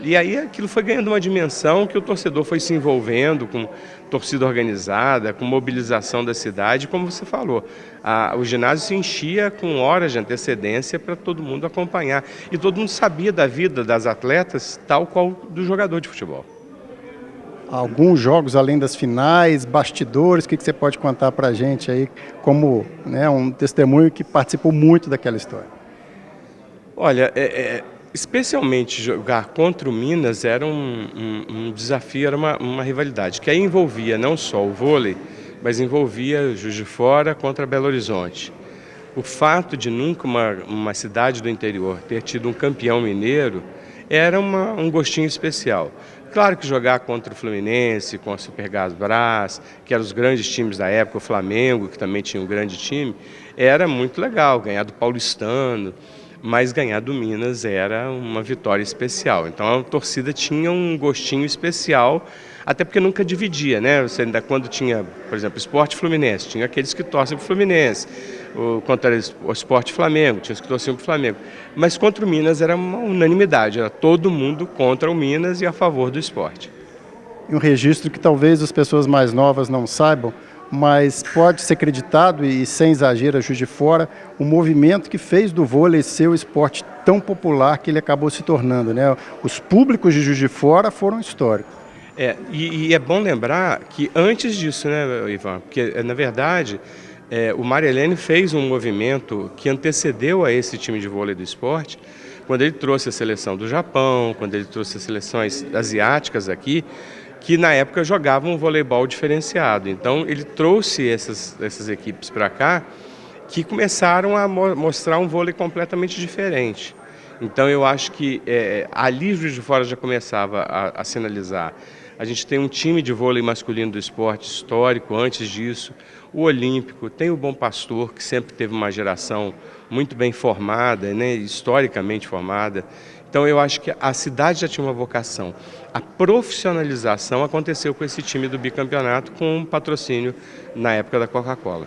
E aí aquilo foi ganhando uma dimensão que o torcedor foi se envolvendo com torcida organizada, com mobilização da cidade, como você falou. O ginásio se enchia com horas de antecedência para todo mundo acompanhar. E todo mundo sabia da vida das atletas, tal qual do jogador de futebol. Alguns jogos além das finais, bastidores, o que você pode contar para a gente aí como, né, um testemunho que participou muito daquela história? Olha, especialmente jogar contra o Minas era um desafio, era uma rivalidade, que aí envolvia não só o vôlei, mas envolvia Juiz de Fora contra Belo Horizonte. O fato de nunca uma cidade do interior ter tido um campeão mineiro era um gostinho especial. Claro que jogar contra o Fluminense, com a Supergás Brás, que eram os grandes times da época, o Flamengo, que também tinha um grande time, era muito legal, ganhar do Paulistano, mas ganhar do Minas era uma vitória especial. Então a torcida tinha um gostinho especial, até porque nunca dividia, né? Você ainda quando tinha, por exemplo, Sport Fluminense, tinha aqueles que torcem para o Fluminense, contra o Sport Flamengo, tinha os que torciam para o Flamengo. Mas contra o Minas era uma unanimidade, era todo mundo contra o Minas e a favor do esporte. E um registro que talvez as pessoas mais novas não saibam, mas pode ser acreditado, e sem exagero, a Juiz de Fora, o movimento que fez do vôlei ser o esporte tão popular que ele acabou se tornando, né? Os públicos de Juiz de Fora foram históricos. E é bom lembrar que antes disso, né, Ivan, porque na verdade o Mário Helene fez um movimento que antecedeu a esse time de vôlei do esporte, quando ele trouxe a seleção do Japão, quando ele trouxe as seleções asiáticas aqui, que na época jogavam um voleibol diferenciado. Então ele trouxe essas equipes para cá, que começaram a mostrar um vôlei completamente diferente. Então eu acho que ali Juiz de Fora já começava a sinalizar. A gente tem um time de vôlei masculino do esporte histórico antes disso, o Olímpico, tem o Bom Pastor, que sempre teve uma geração muito bem formada, né, historicamente formada. Então eu acho que a cidade já tinha uma vocação. A profissionalização aconteceu com esse time do bicampeonato com um patrocínio na época da Coca-Cola.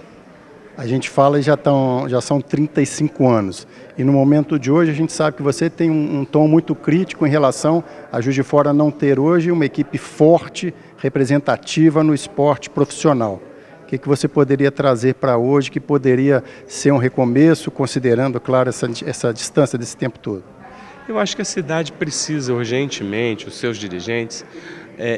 A gente fala e já são 35 anos. E no momento de hoje a gente sabe que você tem um tom muito crítico em relação a Juiz de Fora não ter hoje uma equipe forte, representativa no esporte profissional. O que você poderia trazer para hoje que poderia ser um recomeço, considerando, claro, essa distância desse tempo todo? Eu acho que a cidade precisa urgentemente, os seus dirigentes,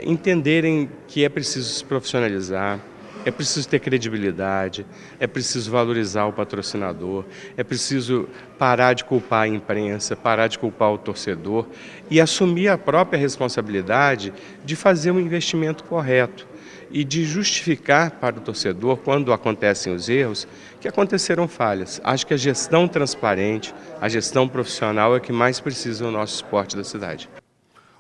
entenderem que é preciso se profissionalizar, é preciso ter credibilidade, é preciso valorizar o patrocinador, é preciso parar de culpar a imprensa, parar de culpar o torcedor e assumir a própria responsabilidade de fazer um investimento correto e de justificar para o torcedor, quando acontecem os erros, que aconteceram falhas. Acho que a gestão transparente, a gestão profissional é que mais precisa no nosso esporte da cidade.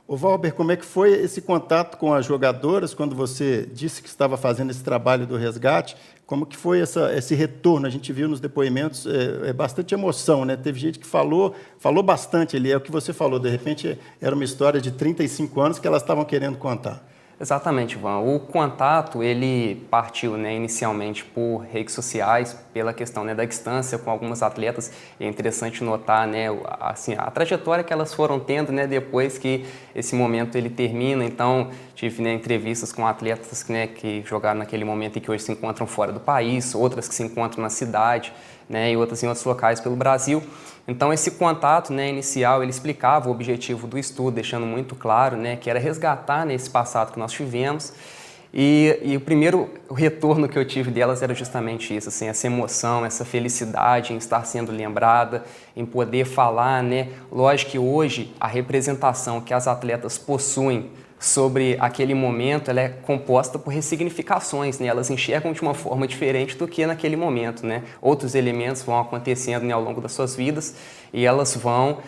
Ô Valber, como é que foi esse contato com as jogadoras quando você disse que estava fazendo esse trabalho do resgate? Como que foi esse retorno? A gente viu nos depoimentos bastante emoção, né? Teve gente que falou bastante ali, é o que você falou, de repente era uma história de 35 anos que elas estavam querendo contar. Exatamente, Ivan. O contato, ele partiu, né, inicialmente por redes sociais, pela questão, né, da distância com algumas atletas. É interessante notar, né, assim, a trajetória que elas foram tendo, né, depois que esse momento ele termina. Então, tive, né, entrevistas com atletas, né, que jogaram naquele momento e que hoje se encontram fora do país, outras que se encontram na cidade, né, e outras em outros locais pelo Brasil. Então esse contato, né, inicial, ele explicava o objetivo do estudo, deixando muito claro, né, que era resgatar, né, esse passado que nós tivemos. E o primeiro retorno que eu tive delas era justamente isso, assim, essa emoção, essa felicidade em estar sendo lembrada, em poder falar, né. Lógico que hoje a representação que as atletas possuem sobre aquele momento, ela é composta por ressignificações, né? Elas enxergam de uma forma diferente do que naquele momento, né? Outros elementos vão acontecendo, né, ao longo das suas vidas e elas vão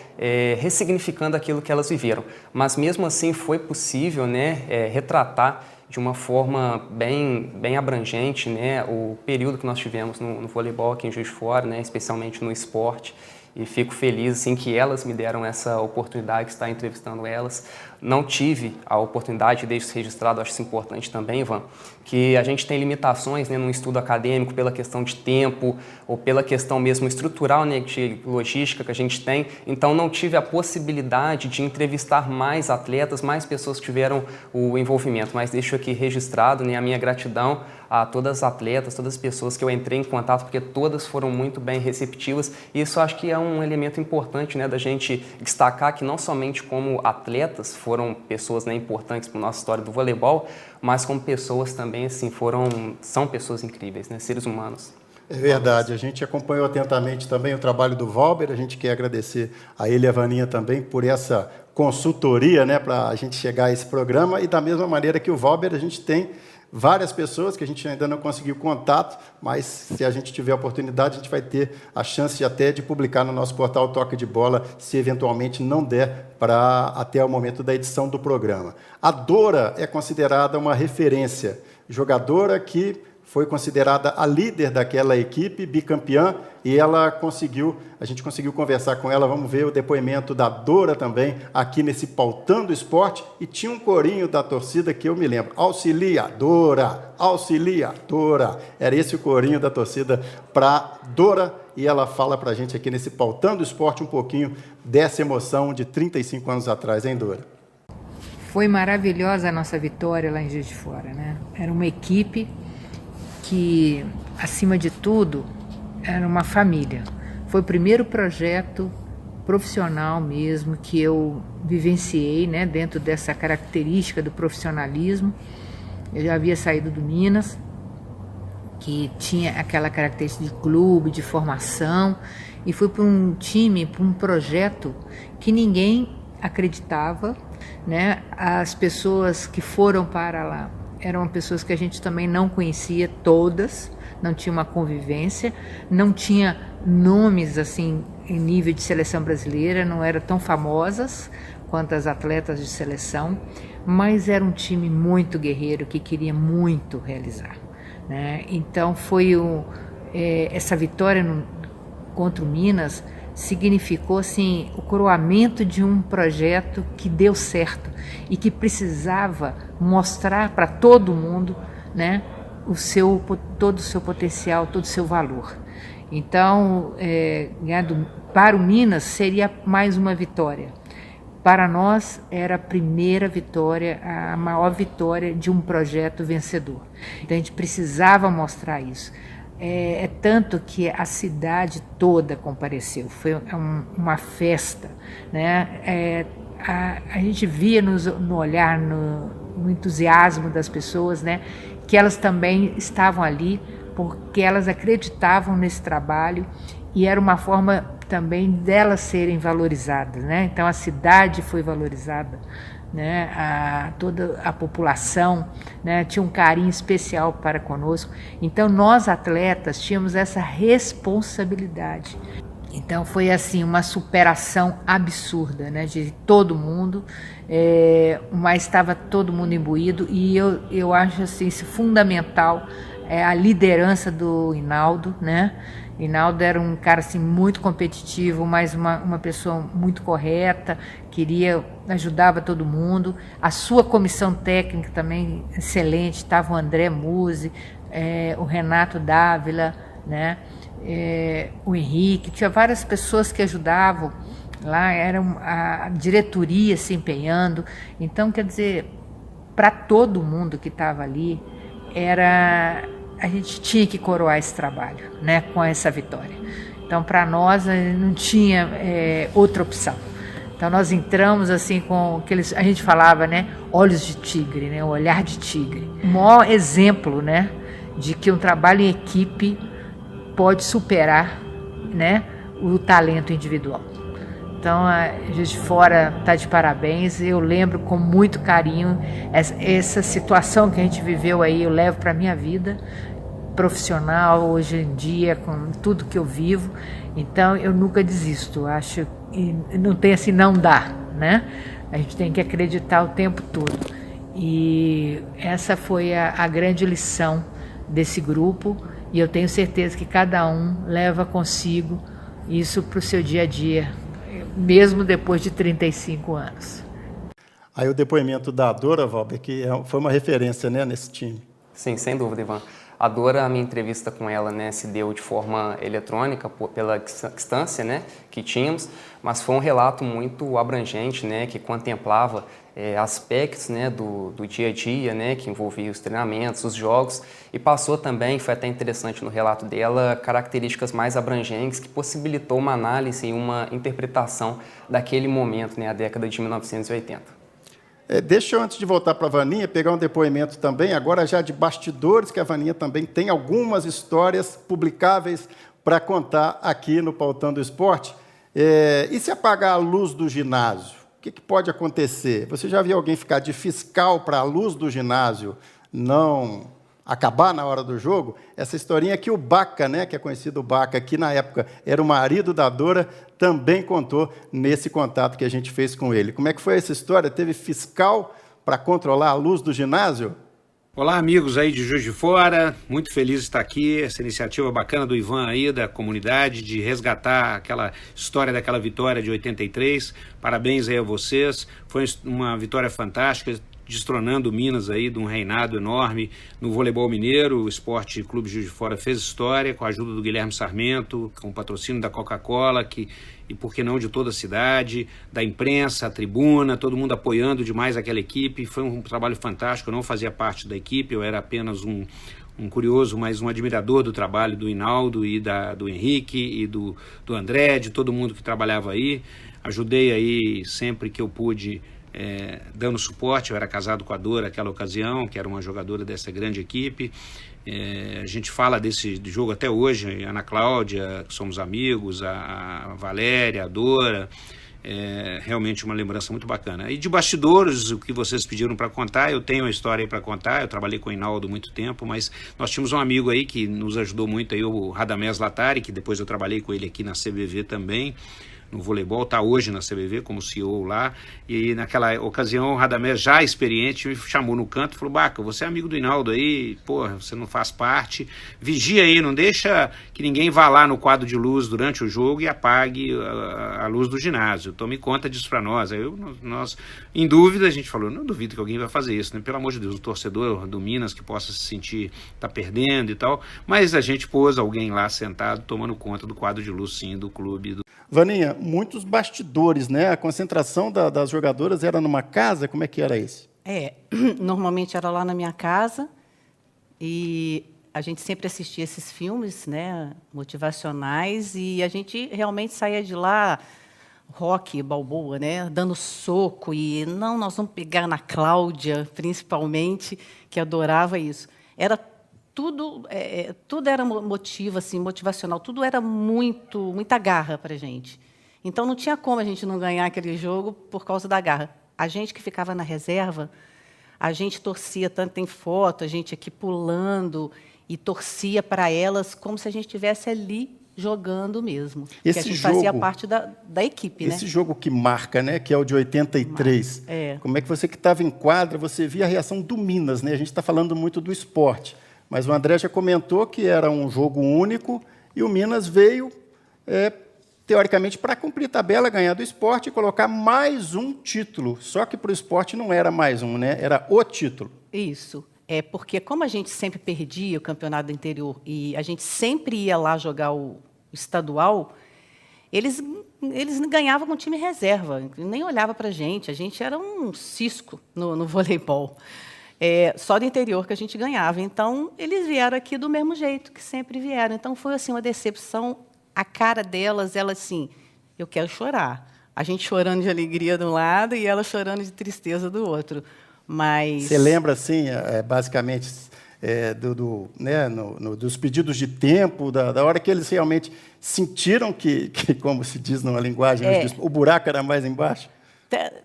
ressignificando aquilo que elas viveram. Mas mesmo assim foi possível, né, retratar de uma forma bem abrangente, né, o período que nós tivemos no voleibol aqui em Juiz de Fora, né, especialmente no esporte. E fico feliz assim, que elas me deram essa oportunidade de estar entrevistando elas. Não tive a oportunidade, deixo isso registrado, acho isso importante também, Ivan, que a gente tem limitações, né, num estudo acadêmico pela questão de tempo ou pela questão mesmo estrutural, né, de logística que a gente tem. Então não tive a possibilidade de entrevistar mais atletas, mais pessoas que tiveram o envolvimento, mas deixo aqui registrado, né, a minha gratidão a todas as atletas, todas as pessoas que eu entrei em contato, porque todas foram muito bem receptivas. E isso acho que é um elemento importante, né, da gente destacar que não somente como atletas foram pessoas, né, importantes para a nossa história do voleibol, mas como pessoas também assim, são pessoas incríveis, né, seres humanos. É verdade, a gente acompanhou atentamente também o trabalho do Valber, a gente quer agradecer a ele e a Vaninha também por essa consultoria, né, para a gente chegar a esse programa, e da mesma maneira que o Valber, a gente tem várias pessoas que a gente ainda não conseguiu contato, mas se a gente tiver a oportunidade, a gente vai ter a chance até de publicar no nosso portal Toque de Bola, se eventualmente não der para até o momento da edição do programa. A Dora é considerada uma referência, jogadora que foi considerada a líder daquela equipe, bicampeã, e a gente conseguiu conversar com ela. Vamos ver o depoimento da Dora também, aqui nesse Pautando Esporte, e tinha um corinho da torcida que eu me lembro, auxiliadora, auxiliadora, era esse o corinho da torcida para Dora, e ela fala para a gente aqui nesse Pautando Esporte um pouquinho dessa emoção de 35 anos atrás, hein, Dora? Foi maravilhosa a nossa vitória lá em Juiz de Fora, né? Era uma equipe que, acima de tudo, era uma família. Foi o primeiro projeto profissional mesmo que eu vivenciei, né, dentro dessa característica do profissionalismo. Eu já havia saído do Minas, que tinha aquela característica de clube, de formação, e fui para um time, para um projeto que ninguém acreditava, né? As pessoas que foram para lá eram pessoas que a gente também não conhecia todas, não tinha uma convivência, não tinha nomes assim em nível de seleção brasileira, não eram tão famosas quanto as atletas de seleção, mas era um time muito guerreiro que queria muito realizar, né? Então foi essa vitória contra o Minas significou assim o coroamento de um projeto que deu certo e que precisava mostrar para todo mundo, né, todo o seu potencial, todo o seu valor. Então, para o Minas seria mais uma vitória. Para nós era a primeira vitória, a maior vitória de um projeto vencedor. Então a gente precisava mostrar isso. É tanto que a cidade toda compareceu, foi uma festa, né? A gente via no olhar, no entusiasmo das pessoas, né, que elas também estavam ali porque elas acreditavam nesse trabalho e era uma forma também delas serem valorizadas, né? Então a cidade foi valorizada, né? Toda a população, né, tinha um carinho especial para conosco. Então nós atletas tínhamos essa responsabilidade. Então foi assim uma superação absurda, né, de todo mundo, mas estava todo mundo imbuído e eu acho assim fundamental a liderança do Hinaldo, né? Hinaldo era um cara assim muito competitivo, mas uma pessoa muito correta, ajudava todo mundo. A sua comissão técnica também excelente, estava o André Musi, o Renato Dávila, né? O Henrique, tinha várias pessoas que ajudavam lá, era a diretoria se empenhando. Então, quer dizer, para todo mundo que estava ali, a gente tinha que coroar esse trabalho, né, com essa vitória. Então, para nós, não tinha outra opção. Então, nós entramos assim com aqueles, a gente falava, né, olhos de tigre, né, o olhar de tigre. O maior exemplo, né, de que um trabalho em equipe pode superar, né, o talento individual. Então, a Juiz de Fora está de parabéns. Eu lembro com muito carinho essa situação que a gente viveu aí, eu levo para a minha vida profissional, hoje em dia, com tudo que eu vivo. Então, eu nunca desisto. Acho que não tem assim, não dá, né? A gente tem que acreditar o tempo todo. E essa foi a grande lição desse grupo. E eu tenho certeza que cada um leva consigo isso para o seu dia a dia, mesmo depois de 35 anos. Aí o depoimento da Dora, Valber, que foi uma referência, né, nesse time. Sim, sem dúvida, Ivan. A Dora, a minha entrevista com ela, né, se deu de forma eletrônica, pela distância, né, que tínhamos, mas foi um relato muito abrangente, né, que contemplava aspectos, né, do dia a dia, né, que envolvia os treinamentos, os jogos, e passou também, foi até interessante no relato dela, características mais abrangentes que possibilitou uma análise e uma interpretação daquele momento, né, a década de 1980. Deixa eu, antes de voltar para a Vaninha, pegar um depoimento também, agora já de bastidores, que a Vaninha também tem algumas histórias publicáveis para contar aqui no Pautando o Esporte. E se apagar a luz do ginásio? O que pode acontecer? Você já viu alguém ficar de fiscal para a luz do ginásio não acabar na hora do jogo? Essa historinha que o Baca, né, que é conhecido o Baca, que na época era o marido da Dora, também contou nesse contato que a gente fez com ele. Como é que foi essa história? Teve fiscal para controlar a luz do ginásio? Olá, amigos aí de Juiz de Fora, muito feliz de estar aqui, essa iniciativa bacana do Ivan aí, da comunidade, de resgatar aquela história daquela vitória de 83, parabéns aí a vocês, foi uma vitória fantástica, destronando o Minas aí de um reinado enorme no voleibol mineiro. O Esporte Clube Juiz de Fora fez história com a ajuda do Guilherme Sarmento, com o patrocínio da Coca-Cola, e por que não de toda a cidade, da imprensa, a tribuna, todo mundo apoiando demais aquela equipe. Foi um trabalho fantástico, eu não fazia parte da equipe, eu era apenas um curioso, mas um admirador do trabalho do Hinaldo e do Henrique e do André, de todo mundo que trabalhava aí. Ajudei aí sempre que eu pude, dando suporte. Eu era casado com a Dora naquela ocasião, que era uma jogadora dessa grande equipe. A gente fala desse jogo até hoje, a Ana Cláudia, que somos amigos, a Valéria, a Dora, realmente uma lembrança muito bacana. E de bastidores, o que vocês pediram para contar, eu tenho uma história aí para contar. Eu trabalhei com o Hinaldo há muito tempo, mas nós tínhamos um amigo aí que nos ajudou muito, aí, o Radamés Latari, que depois eu trabalhei com ele aqui na CBV também, no voleibol, está hoje na CBV como CEO lá, e naquela ocasião o Radamés, já experiente, me chamou no canto e falou: Baca, você é amigo do Hinaldo aí, porra, você não faz parte, vigia aí, não deixa que ninguém vá lá no quadro de luz durante o jogo e apague a luz do ginásio, tome conta disso para nós. Aí nós, em dúvida, a gente falou: não duvido que alguém vai fazer isso, né? Pelo amor de Deus, o torcedor do Minas que possa se sentir, tá perdendo e tal, mas a gente pôs alguém lá sentado, tomando conta do quadro de luz, sim, do clube. Vaninha, muitos bastidores, né? A concentração das jogadoras era numa casa? Como é que era isso? Normalmente era lá na minha casa, e a gente sempre assistia esses filmes, né, motivacionais, e a gente realmente saía de lá, Rocky Balboa, né, dando soco, e não, nós vamos pegar na Cláudia, principalmente, que adorava isso. Era tudo era motivo, assim, motivacional, tudo era muita garra para a gente. Então, não tinha como a gente não ganhar aquele jogo por causa da garra. A gente que ficava na reserva, a gente torcia, tanto tem foto, a gente aqui pulando, e torcia para elas como se a gente estivesse ali jogando mesmo. Porque a gente fazia parte da equipe. Esse jogo que marca, né, que é o de 83, como é que você que estava em quadra, você via a reação do Minas, né? A gente está falando muito do esporte, mas o André já comentou que era um jogo único e o Minas veio, teoricamente, para cumprir tabela, ganhar do esporte e colocar mais um título. Só que para o esporte não era mais um, né? Era o título. Isso. Porque como a gente sempre perdia o campeonato do interior e a gente sempre ia lá jogar o estadual, eles ganhavam com time reserva, nem olhava para a gente era um cisco no voleibol. Só do interior que a gente ganhava. Então, eles vieram aqui do mesmo jeito que sempre vieram. Então, foi assim, uma decepção. A cara delas, ela assim, eu quero chorar. A gente chorando de alegria de um lado e ela chorando de tristeza do outro. Mas você lembra, assim, basicamente, dos pedidos de tempo, da hora que eles realmente sentiram que como se diz numa linguagem, o buraco era mais embaixo?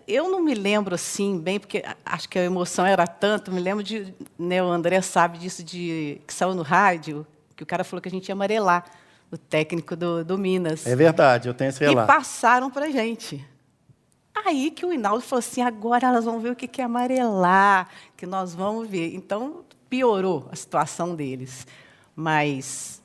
Eu não me lembro assim bem, porque acho que a emoção era tanto. Me lembro de, né, o André sabe disso, que saiu no rádio, que o cara falou que a gente ia amarelar, o técnico do Minas. É verdade, eu tenho esse relato. E passaram para a gente. Aí que o Hinaldo falou assim, agora elas vão ver o que é amarelar, que nós vamos ver. Então, piorou a situação deles. Mas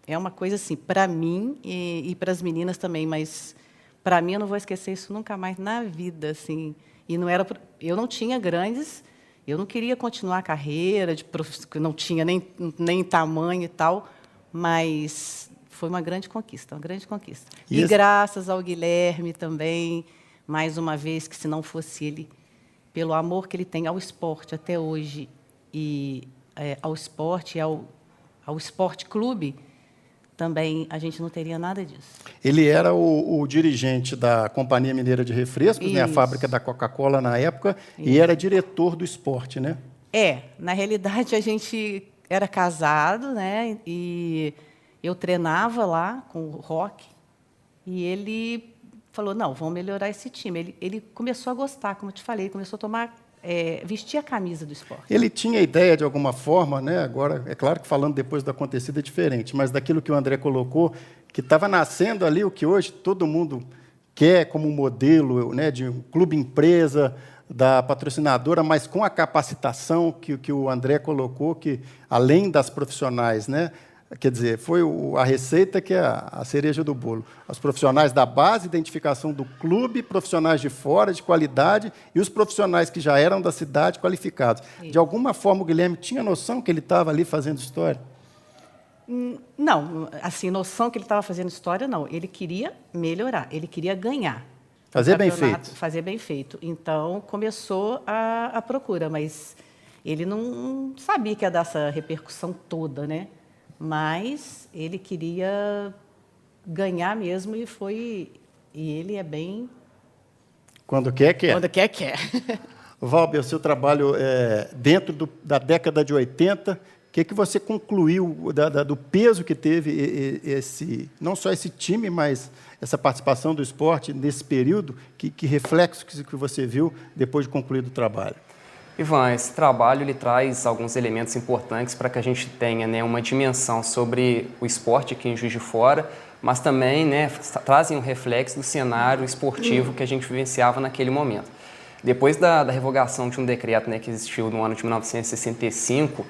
é uma coisa assim, para mim e para as meninas também, mas para mim eu não vou esquecer isso nunca mais na vida, assim. E não era, eu não tinha grandes, eu não queria continuar a carreira, não tinha nem tamanho e tal, mas foi uma grande conquista, uma grande conquista. E graças ao Guilherme também, mais uma vez, que se não fosse ele, pelo amor que ele tem ao esporte até hoje, e ao esporte, ao esporte clube, também a gente não teria nada disso. Ele era o dirigente da Companhia Mineira de Refrescos, né, a fábrica da Coca-Cola na época, e era diretor do esporte, né? Na realidade, a gente era casado, né, e eu treinava lá com o Roque, e ele falou, não, vamos melhorar esse time. Ele começou a gostar, como eu te falei, começou a vestir a camisa do esporte. Ele tinha ideia, de alguma forma, né? Agora, é claro que falando depois do acontecido é diferente, mas daquilo que o André colocou, que estava nascendo ali o que hoje todo mundo quer como modelo, né, de um clube-empresa, da patrocinadora, mas com a capacitação que o André colocou, que além das profissionais, né, quer dizer, foi a receita que é a cereja do bolo. Os profissionais da base, identificação do clube, profissionais de fora, de qualidade, e os profissionais que já eram da cidade, qualificados. De alguma forma, o Guilherme tinha noção que ele estava ali fazendo história? Não, assim, noção que ele estava fazendo história, não. Ele queria melhorar, ele queria ganhar. Fazer bem feito. Fazer bem feito. Então, começou a procura, mas ele não sabia que ia dar essa repercussão toda, né? Mas ele queria ganhar mesmo e ele é bem... Quando quer, quer. Quando quer, quer. Valber, o seu trabalho dentro da década de 80, o que você concluiu do peso que teve não só esse time, mas essa participação do esporte nesse período? Que reflexo que você viu depois de concluído o trabalho? Ivan, esse trabalho ele traz alguns elementos importantes para que a gente tenha, né, uma dimensão sobre o esporte aqui em Juiz de Fora, mas também, né, trazem um reflexo do cenário esportivo que a gente vivenciava naquele momento. Depois da revogação de um decreto, né, que existiu no ano de 1965,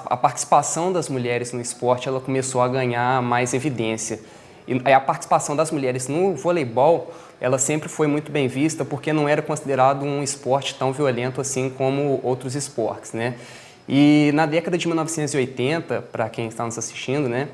a participação das mulheres no esporte ela começou a ganhar mais evidência. E a participação das mulheres no voleibol ela sempre foi muito bem vista porque não era considerado um esporte tão violento assim como outros esportes, né? E na década de 1980, para quem está nos assistindo, né,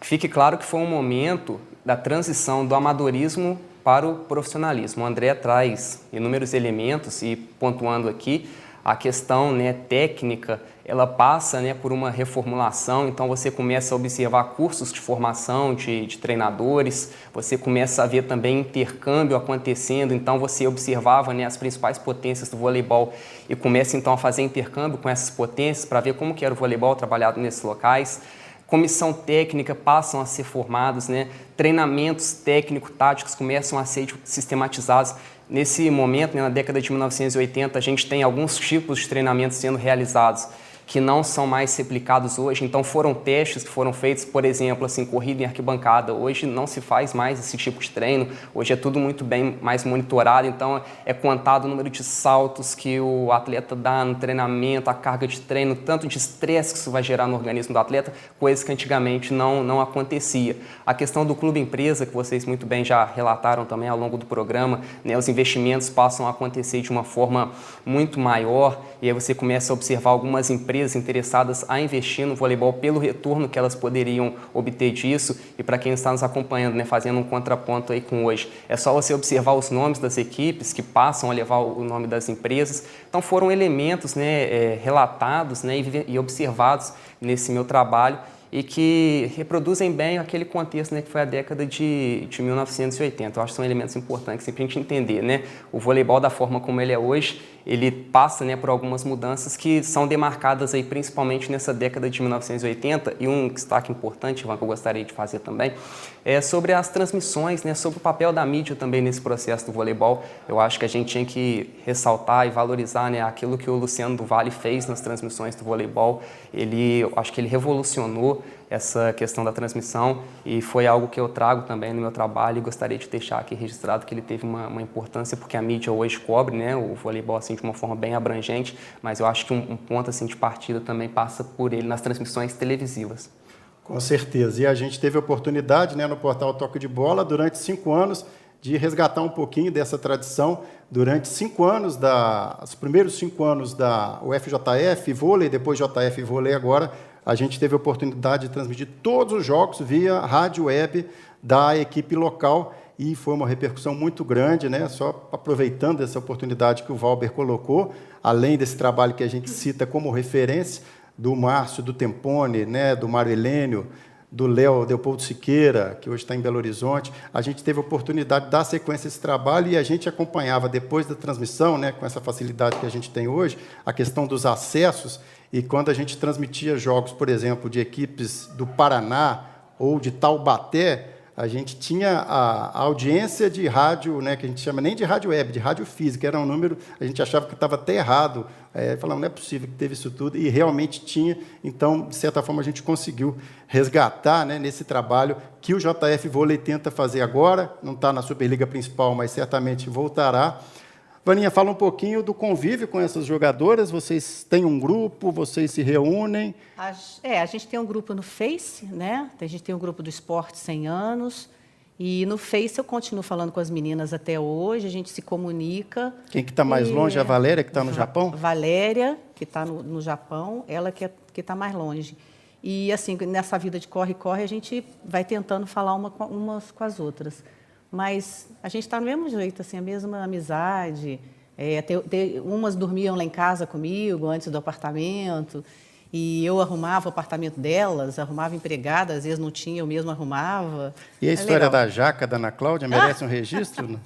fique claro que foi um momento da transição do amadorismo para o profissionalismo. O André traz inúmeros elementos e pontuando aqui a questão, né, técnica, ela passa, né, por uma reformulação, então você começa a observar cursos de formação de treinadores, você começa a ver também intercâmbio acontecendo, então você observava, né, as principais potências do voleibol e começa então a fazer intercâmbio com essas potências para ver como que era o voleibol trabalhado nesses locais. Comissão técnica passam a ser formados, né, treinamentos técnico-táticos começam a ser sistematizados. Nesse momento, né, na década de 1980, a gente tem alguns tipos de treinamentos sendo realizados que não são mais replicados hoje. Então, foram testes que foram feitos, por exemplo, assim, corrida em arquibancada. Hoje não se faz mais esse tipo de treino. Hoje é tudo muito bem mais monitorado. Então, é contado o número de saltos que o atleta dá no treinamento, a carga de treino, tanto de estresse que isso vai gerar no organismo do atleta, coisas que antigamente não acontecia. A questão do clube-empresa, que vocês muito bem já relataram também ao longo do programa, né, os investimentos passam a acontecer de uma forma muito maior e aí você começa a observar algumas empresas interessadas a investir no voleibol pelo retorno que elas poderiam obter disso. E para quem está nos acompanhando, né, fazendo um contraponto aí com hoje, é só você observar os nomes das equipes que passam a levar o nome das empresas. Então foram elementos, né, relatados, né, e observados nesse meu trabalho e que reproduzem bem aquele contexto, né, que foi a década de 1980. Eu acho que são elementos importantes para a gente entender, né? O voleibol, da forma como ele é hoje, ele passa, né, por algumas mudanças que são demarcadas aí, principalmente nessa década de 1980, e um destaque importante, Ivan, que eu gostaria de fazer também, é sobre as transmissões, né, sobre o papel da mídia também nesse processo do voleibol. Eu acho que a gente tinha que ressaltar e valorizar, né, aquilo que o Luciano do Valle fez nas transmissões do voleibol. Eu acho que ele revolucionou essa questão da transmissão e foi algo que eu trago também no meu trabalho e gostaria de deixar aqui registrado que ele teve uma importância, porque a mídia hoje cobre, né, o voleibol assim, de uma forma bem abrangente, mas eu acho que um ponto assim, de partida também passa por ele nas transmissões televisivas. Com certeza. E a gente teve a oportunidade, né, no portal Toque de Bola, durante 5 anos, de resgatar um pouquinho dessa tradição. Durante 5 anos, os primeiros 5 anos da UFJF Vôlei, depois JF Vôlei agora, a gente teve a oportunidade de transmitir todos os jogos via rádio web da equipe local e foi uma repercussão muito grande, né? Só aproveitando essa oportunidade que o Valber colocou, além desse trabalho que a gente cita como referência, do Márcio, do Tempone, né? Do Mário Helênio, do Léo Leopoldo Siqueira, que hoje está em Belo Horizonte, a gente teve a oportunidade de dar sequência a esse trabalho e a gente acompanhava depois da transmissão, né, com essa facilidade que a gente tem hoje, a questão dos acessos, e quando a gente transmitia jogos, por exemplo, de equipes do Paraná ou de Taubaté, a gente tinha a audiência de rádio, né, que a gente chama nem de rádio web, de rádio física, era um número, a gente achava que estava até errado, falamos, não é possível que teve isso tudo, e realmente tinha, então, de certa forma, a gente conseguiu resgatar, né, nesse trabalho que o JF Vôlei tenta fazer agora, não está na Superliga principal, mas certamente voltará. Vaninha, fala um pouquinho do convívio com essas jogadoras, vocês têm um grupo, vocês se reúnem? A gente tem um grupo no Face, né? A gente tem um grupo do Esporte 100 anos, e no Face eu continuo falando com as meninas até hoje, a gente se comunica. Quem que está mais longe é a Valéria, que está no Japão? Valéria, que está no Japão, ela que está mais longe. E, assim, nessa vida de corre-corre, a gente vai tentando falar umas com as outras. Mas a gente está do mesmo jeito, assim, a mesma amizade. Umas dormiam lá em casa comigo, antes do apartamento, e eu arrumava o apartamento delas, arrumava empregada, às vezes não tinha, eu mesmo arrumava. E a história da jaca da Ana Cláudia merece um registro?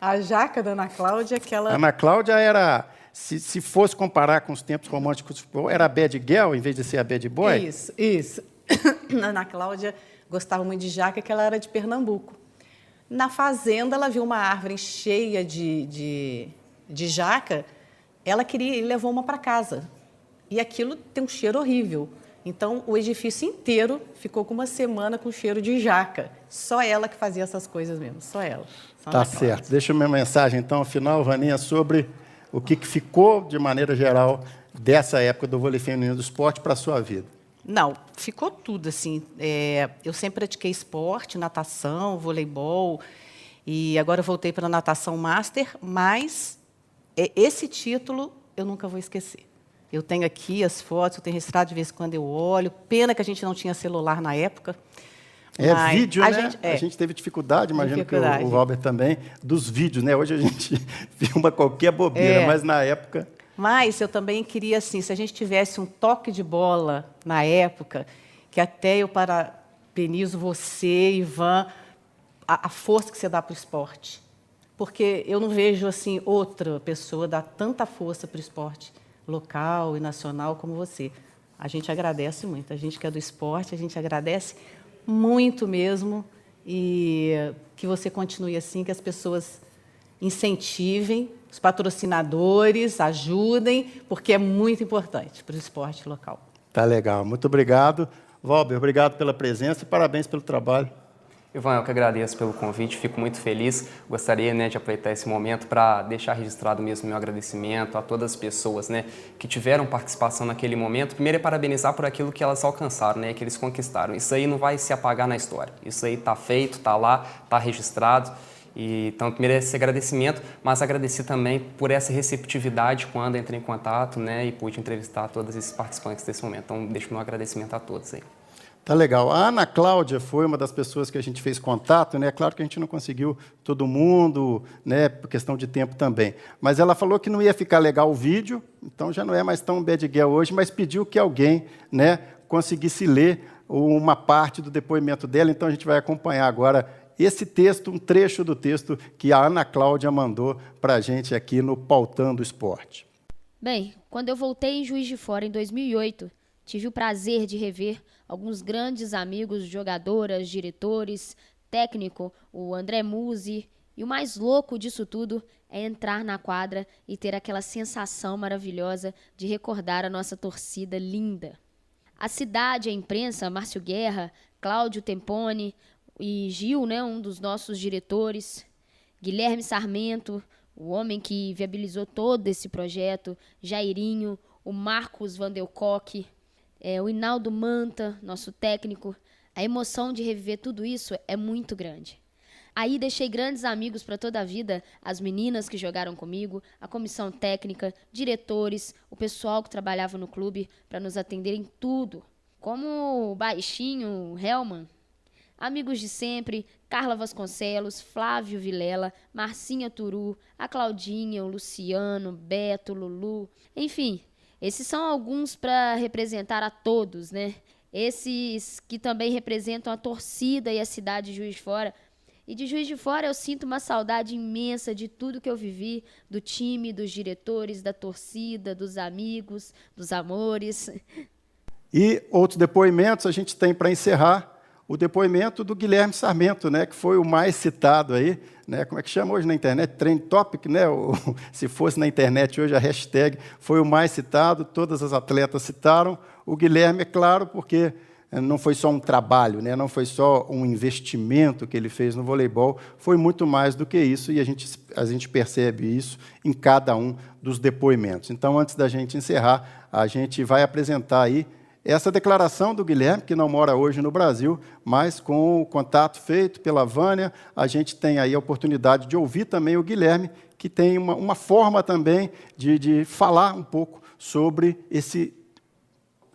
A jaca da Ana Cláudia, aquela... Ana Cláudia era, se fosse comparar com os tempos românticos, era a bad girl, em vez de ser a bad boy? Isso. A Ana Cláudia gostava muito de jaca, que ela era de Pernambuco. Na fazenda, ela viu uma árvore cheia de jaca, ela queria e levou uma para casa. E aquilo tem um cheiro horrível. Então, o edifício inteiro ficou com uma semana com cheiro de jaca. Só ela que fazia essas coisas mesmo, só ela. Tá certo. Deixa a minha mensagem, então, final, Vaninha, sobre o que ficou, de maneira geral, dessa época do vôlei feminino do esporte para a sua vida. Não, ficou tudo, assim. Eu sempre pratiquei esporte, natação, voleibol, e agora eu voltei para a natação master, mas esse título eu nunca vou esquecer. Eu tenho aqui as fotos, eu tenho registrado de vez em quando eu olho. Pena que a gente não tinha celular na época. Vídeo, né? A gente teve dificuldade, imagino que o Valber também, dos vídeos, né? Hoje a gente filma qualquer bobeira, mas na época... Mas eu também queria, assim, se a gente tivesse um toque de bola na época, que até eu parabenizo você, Ivan, a força que você dá para o esporte. Porque eu não vejo, assim, outra pessoa dar tanta força para o esporte local e nacional como você. A gente agradece muito. A gente que é do esporte, a gente agradece muito mesmo. E que você continue assim, que as pessoas incentivem, os patrocinadores ajudem, porque é muito importante para o esporte local. Tá legal, muito obrigado. Valber, obrigado pela presença e parabéns pelo trabalho. Ivan, eu que agradeço pelo convite, fico muito feliz. Gostaria, né, de aproveitar esse momento para deixar registrado mesmo meu agradecimento a todas as pessoas, né, que tiveram participação naquele momento. Primeiro é parabenizar por aquilo que elas alcançaram, né, que eles conquistaram. Isso aí não vai se apagar na história. Isso aí está feito, está lá, está registrado. Então, primeiro é esse agradecimento, mas agradecer também por essa receptividade quando entrei em contato, né, e pude entrevistar todos esses participantes desse momento. Então, deixo meu agradecimento a todos aí. Tá legal. A Ana Cláudia foi uma das pessoas que a gente fez contato, né? Claro que a gente não conseguiu todo mundo, né, por questão de tempo também. Mas ela falou que não ia ficar legal o vídeo, então já não é mais tão bad girl hoje, mas pediu que alguém, né, conseguisse ler uma parte do depoimento dela, então a gente vai acompanhar agora esse texto, um trecho do texto que a Ana Cláudia mandou para a gente aqui no Pautando Esporte. Bem, quando eu voltei em Juiz de Fora em 2008, tive o prazer de rever alguns grandes amigos, jogadoras, diretores, técnico, o André Musi, e o mais louco disso tudo é entrar na quadra e ter aquela sensação maravilhosa de recordar a nossa torcida linda. A cidade, a imprensa, Márcio Guerra, Cláudio Tempone e Gil, um dos nossos diretores, Guilherme Sarmento, o homem que viabilizou todo esse projeto, Jairinho, o Marcos Vandelcock, o Hinaldo Manta, nosso técnico. A emoção de reviver tudo isso é muito grande. Aí deixei grandes amigos para toda a vida, as meninas que jogaram comigo, a comissão técnica, diretores, o pessoal que trabalhava no clube para nos atender em tudo, como o Baixinho, o Helman. Amigos de sempre, Carla Vasconcelos, Flávio Vilela, Marcinha Turu, a Claudinha, o Luciano, Beto, Lulu, enfim, esses são alguns para representar a todos, Esses que também representam a torcida e a cidade de Juiz de Fora. E de Juiz de Fora eu sinto uma saudade imensa de tudo que eu vivi, do time, dos diretores, da torcida, dos amigos, dos amores. E outros depoimentos a gente tem para encerrar. O depoimento do Guilherme Sarmento, que foi o mais citado aí, como é que chama hoje na internet? Trend Topic, se fosse na internet hoje a hashtag foi o mais citado, todas as atletas citaram. O Guilherme, é claro, porque não foi só um trabalho, não foi só um investimento que ele fez no voleibol, foi muito mais do que isso, e a gente percebe isso em cada um dos depoimentos. Então, antes da gente encerrar, a gente vai apresentar aí essa declaração do Guilherme, que não mora hoje no Brasil, mas com o contato feito pela Vânia, a gente tem aí a oportunidade de ouvir também o Guilherme, que tem uma forma também de falar um pouco sobre esse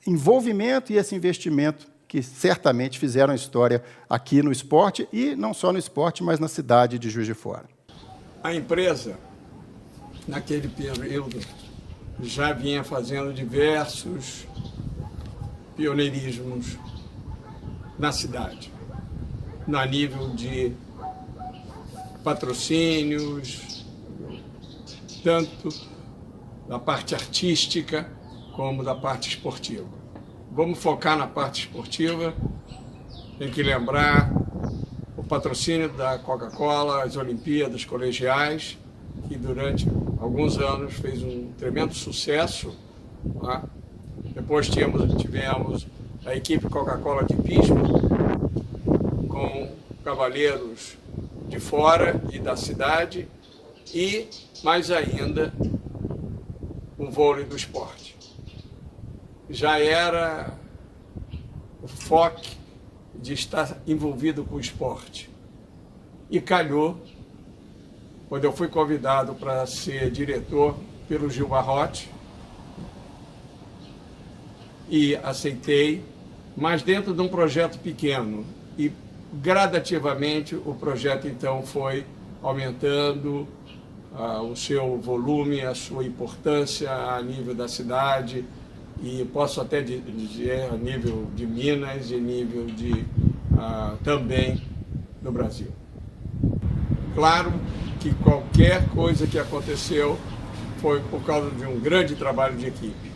envolvimento e esse investimento que certamente fizeram história aqui no esporte, e não só no esporte, mas na cidade de Juiz de Fora. A empresa, naquele período, já vinha fazendo diversos pioneirismos na cidade, no nível de patrocínios, tanto da parte artística como da parte esportiva. Vamos focar na parte esportiva. Tem que lembrar o patrocínio da Coca-Cola, as Olimpíadas Colegiais, que durante alguns anos fez um tremendo sucesso. Depois tivemos a equipe Coca-Cola de Pismo, com cavaleiros de fora e da cidade, e, mais ainda, o vôlei do esporte. Já era o foco de estar envolvido com o esporte. E calhou, quando eu fui convidado para ser diretor pelo Gil Barrote, e aceitei, mas dentro de um projeto pequeno. E, gradativamente, o projeto, então, foi aumentando o seu volume, a sua importância a nível da cidade, e posso até dizer a nível de Minas e nível de também no Brasil. Claro que qualquer coisa que aconteceu foi por causa de um grande trabalho de equipe.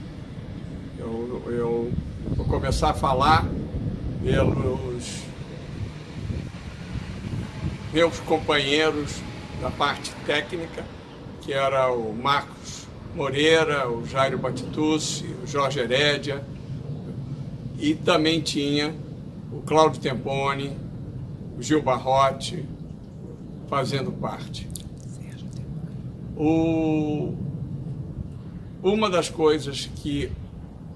Eu vou começar a falar pelos meus companheiros da parte técnica, que era o Marcos Moreira, o Jairo Batitucci, o Jorge Herédia, e também tinha o Cláudio Tempone, o Gil Barrote, fazendo parte. Uma das coisas que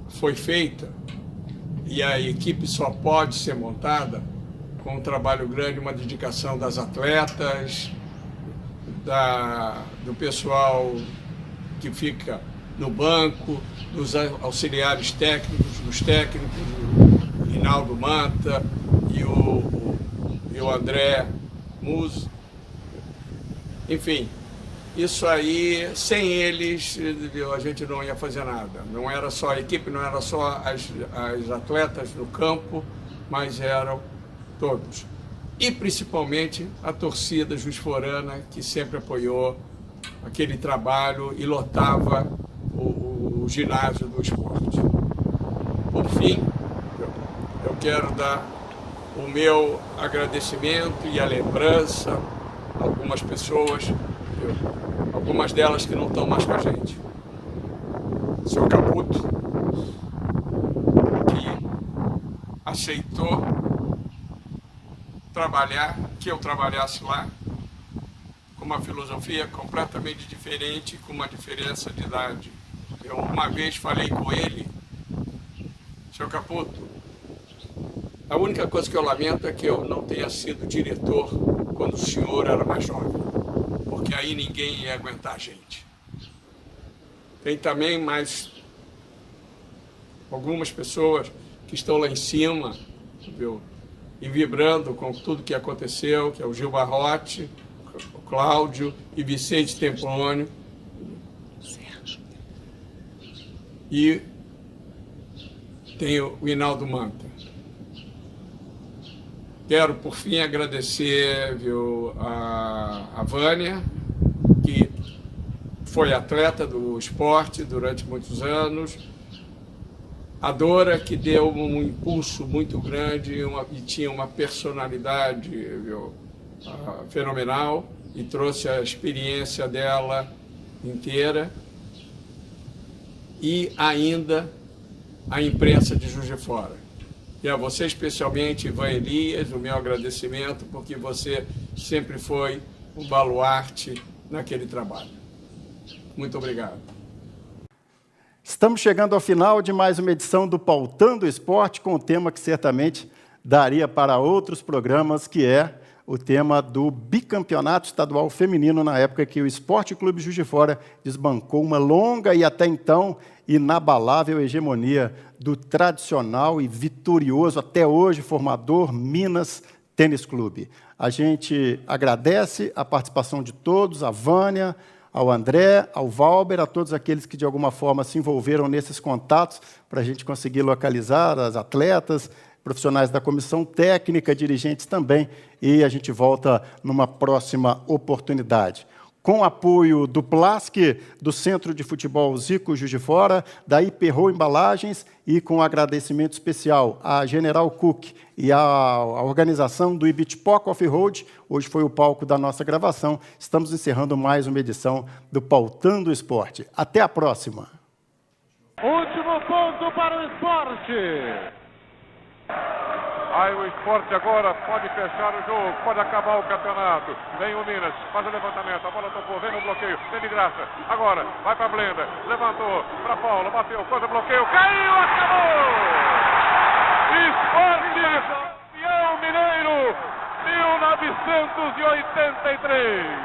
foi feita, e a equipe só pode ser montada com um trabalho grande, uma dedicação das atletas, do pessoal que fica no banco, dos auxiliares técnicos, dos técnicos, o Hinaldo Manta e o André Musi. Enfim, isso aí, sem eles, a gente não ia fazer nada. Não era só a equipe, não era só as atletas no campo, mas eram todos. E principalmente a torcida juiz-forana, que sempre apoiou aquele trabalho e lotava o ginásio do esporte. Por fim, eu quero dar o meu agradecimento e a lembrança a algumas pessoas, algumas delas que não estão mais com a gente. O senhor Caputo, que aceitou que eu trabalhasse lá, com uma filosofia completamente diferente, com uma diferença de idade. Eu uma vez falei com ele, senhor Caputo, a única coisa que eu lamento é que eu não tenha sido diretor quando o senhor era mais jovem, porque aí ninguém ia aguentar a gente. Tem também mais algumas pessoas que estão lá em cima, viu? E vibrando com tudo que aconteceu, que é o Gil Barrote, o Cláudio e Vicente Templônio. E tem o Hinaldo Manta. Quero, por fim, agradecer, viu, a Vânia, que foi atleta do esporte durante muitos anos, a Dora, que deu um impulso muito grande e tinha uma personalidade, viu, fenomenal, e trouxe a experiência dela inteira, e ainda a imprensa de Juiz de Fora. E a você especialmente, Ivan Elias, o meu agradecimento, porque você sempre foi um baluarte naquele trabalho. Muito obrigado. Estamos chegando ao final de mais uma edição do Pautando o Esporte, com um tema que certamente daria para outros programas, que é o tema do bicampeonato estadual feminino, na época que o Esporte Clube Juiz de Fora desbancou uma longa e até então inabalável hegemonia do tradicional e vitorioso, até hoje, formador Minas Tênis Clube. A gente agradece a participação de todos, a Vânia, ao André, ao Valber, a todos aqueles que de alguma forma se envolveram nesses contatos para a gente conseguir localizar as atletas, profissionais da comissão técnica, dirigentes também, e a gente volta numa próxima oportunidade. Com apoio do Plask, do Centro de Futebol Zico Juiz de Fora, da Hiperro Embalagens e com agradecimento especial à General Cook e à organização do Ibitpoc Off-Road, hoje foi o palco da nossa gravação, estamos encerrando mais uma edição do Pautando o Esporte. Até a próxima! Último ponto para o esporte! Aí o esporte agora pode fechar o jogo, pode acabar o campeonato. Vem o Minas, faz o levantamento, a bola tocou, vem no bloqueio, vem de graça. Agora, vai para Blenda, levantou, para Paulo, bateu, coisa, bloqueio, caiu, acabou! Esporte, campeão mineiro, 1983.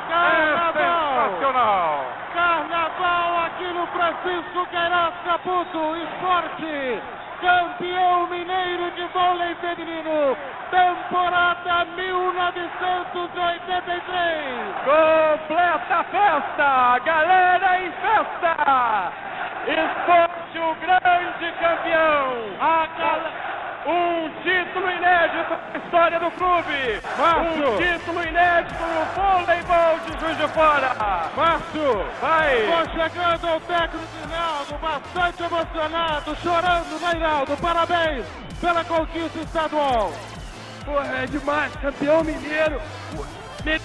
Carnaval! É sensacional! Carnaval aqui no Francisco Queiroz Caputo, esporte! Campeão mineiro de vôlei feminino, temporada 1983. Completa festa, galera em festa. Esporte, o grande campeão. Um título inédito na história do clube. Márcio. Um título inédito no voleibol de Juiz de Fora. Márcio, vai. Vou chegando ao técnico Hinaldo, bastante emocionado, chorando, né, Hinaldo? Parabéns pela conquista estadual. Porra, é demais, campeão mineiro. Yeah.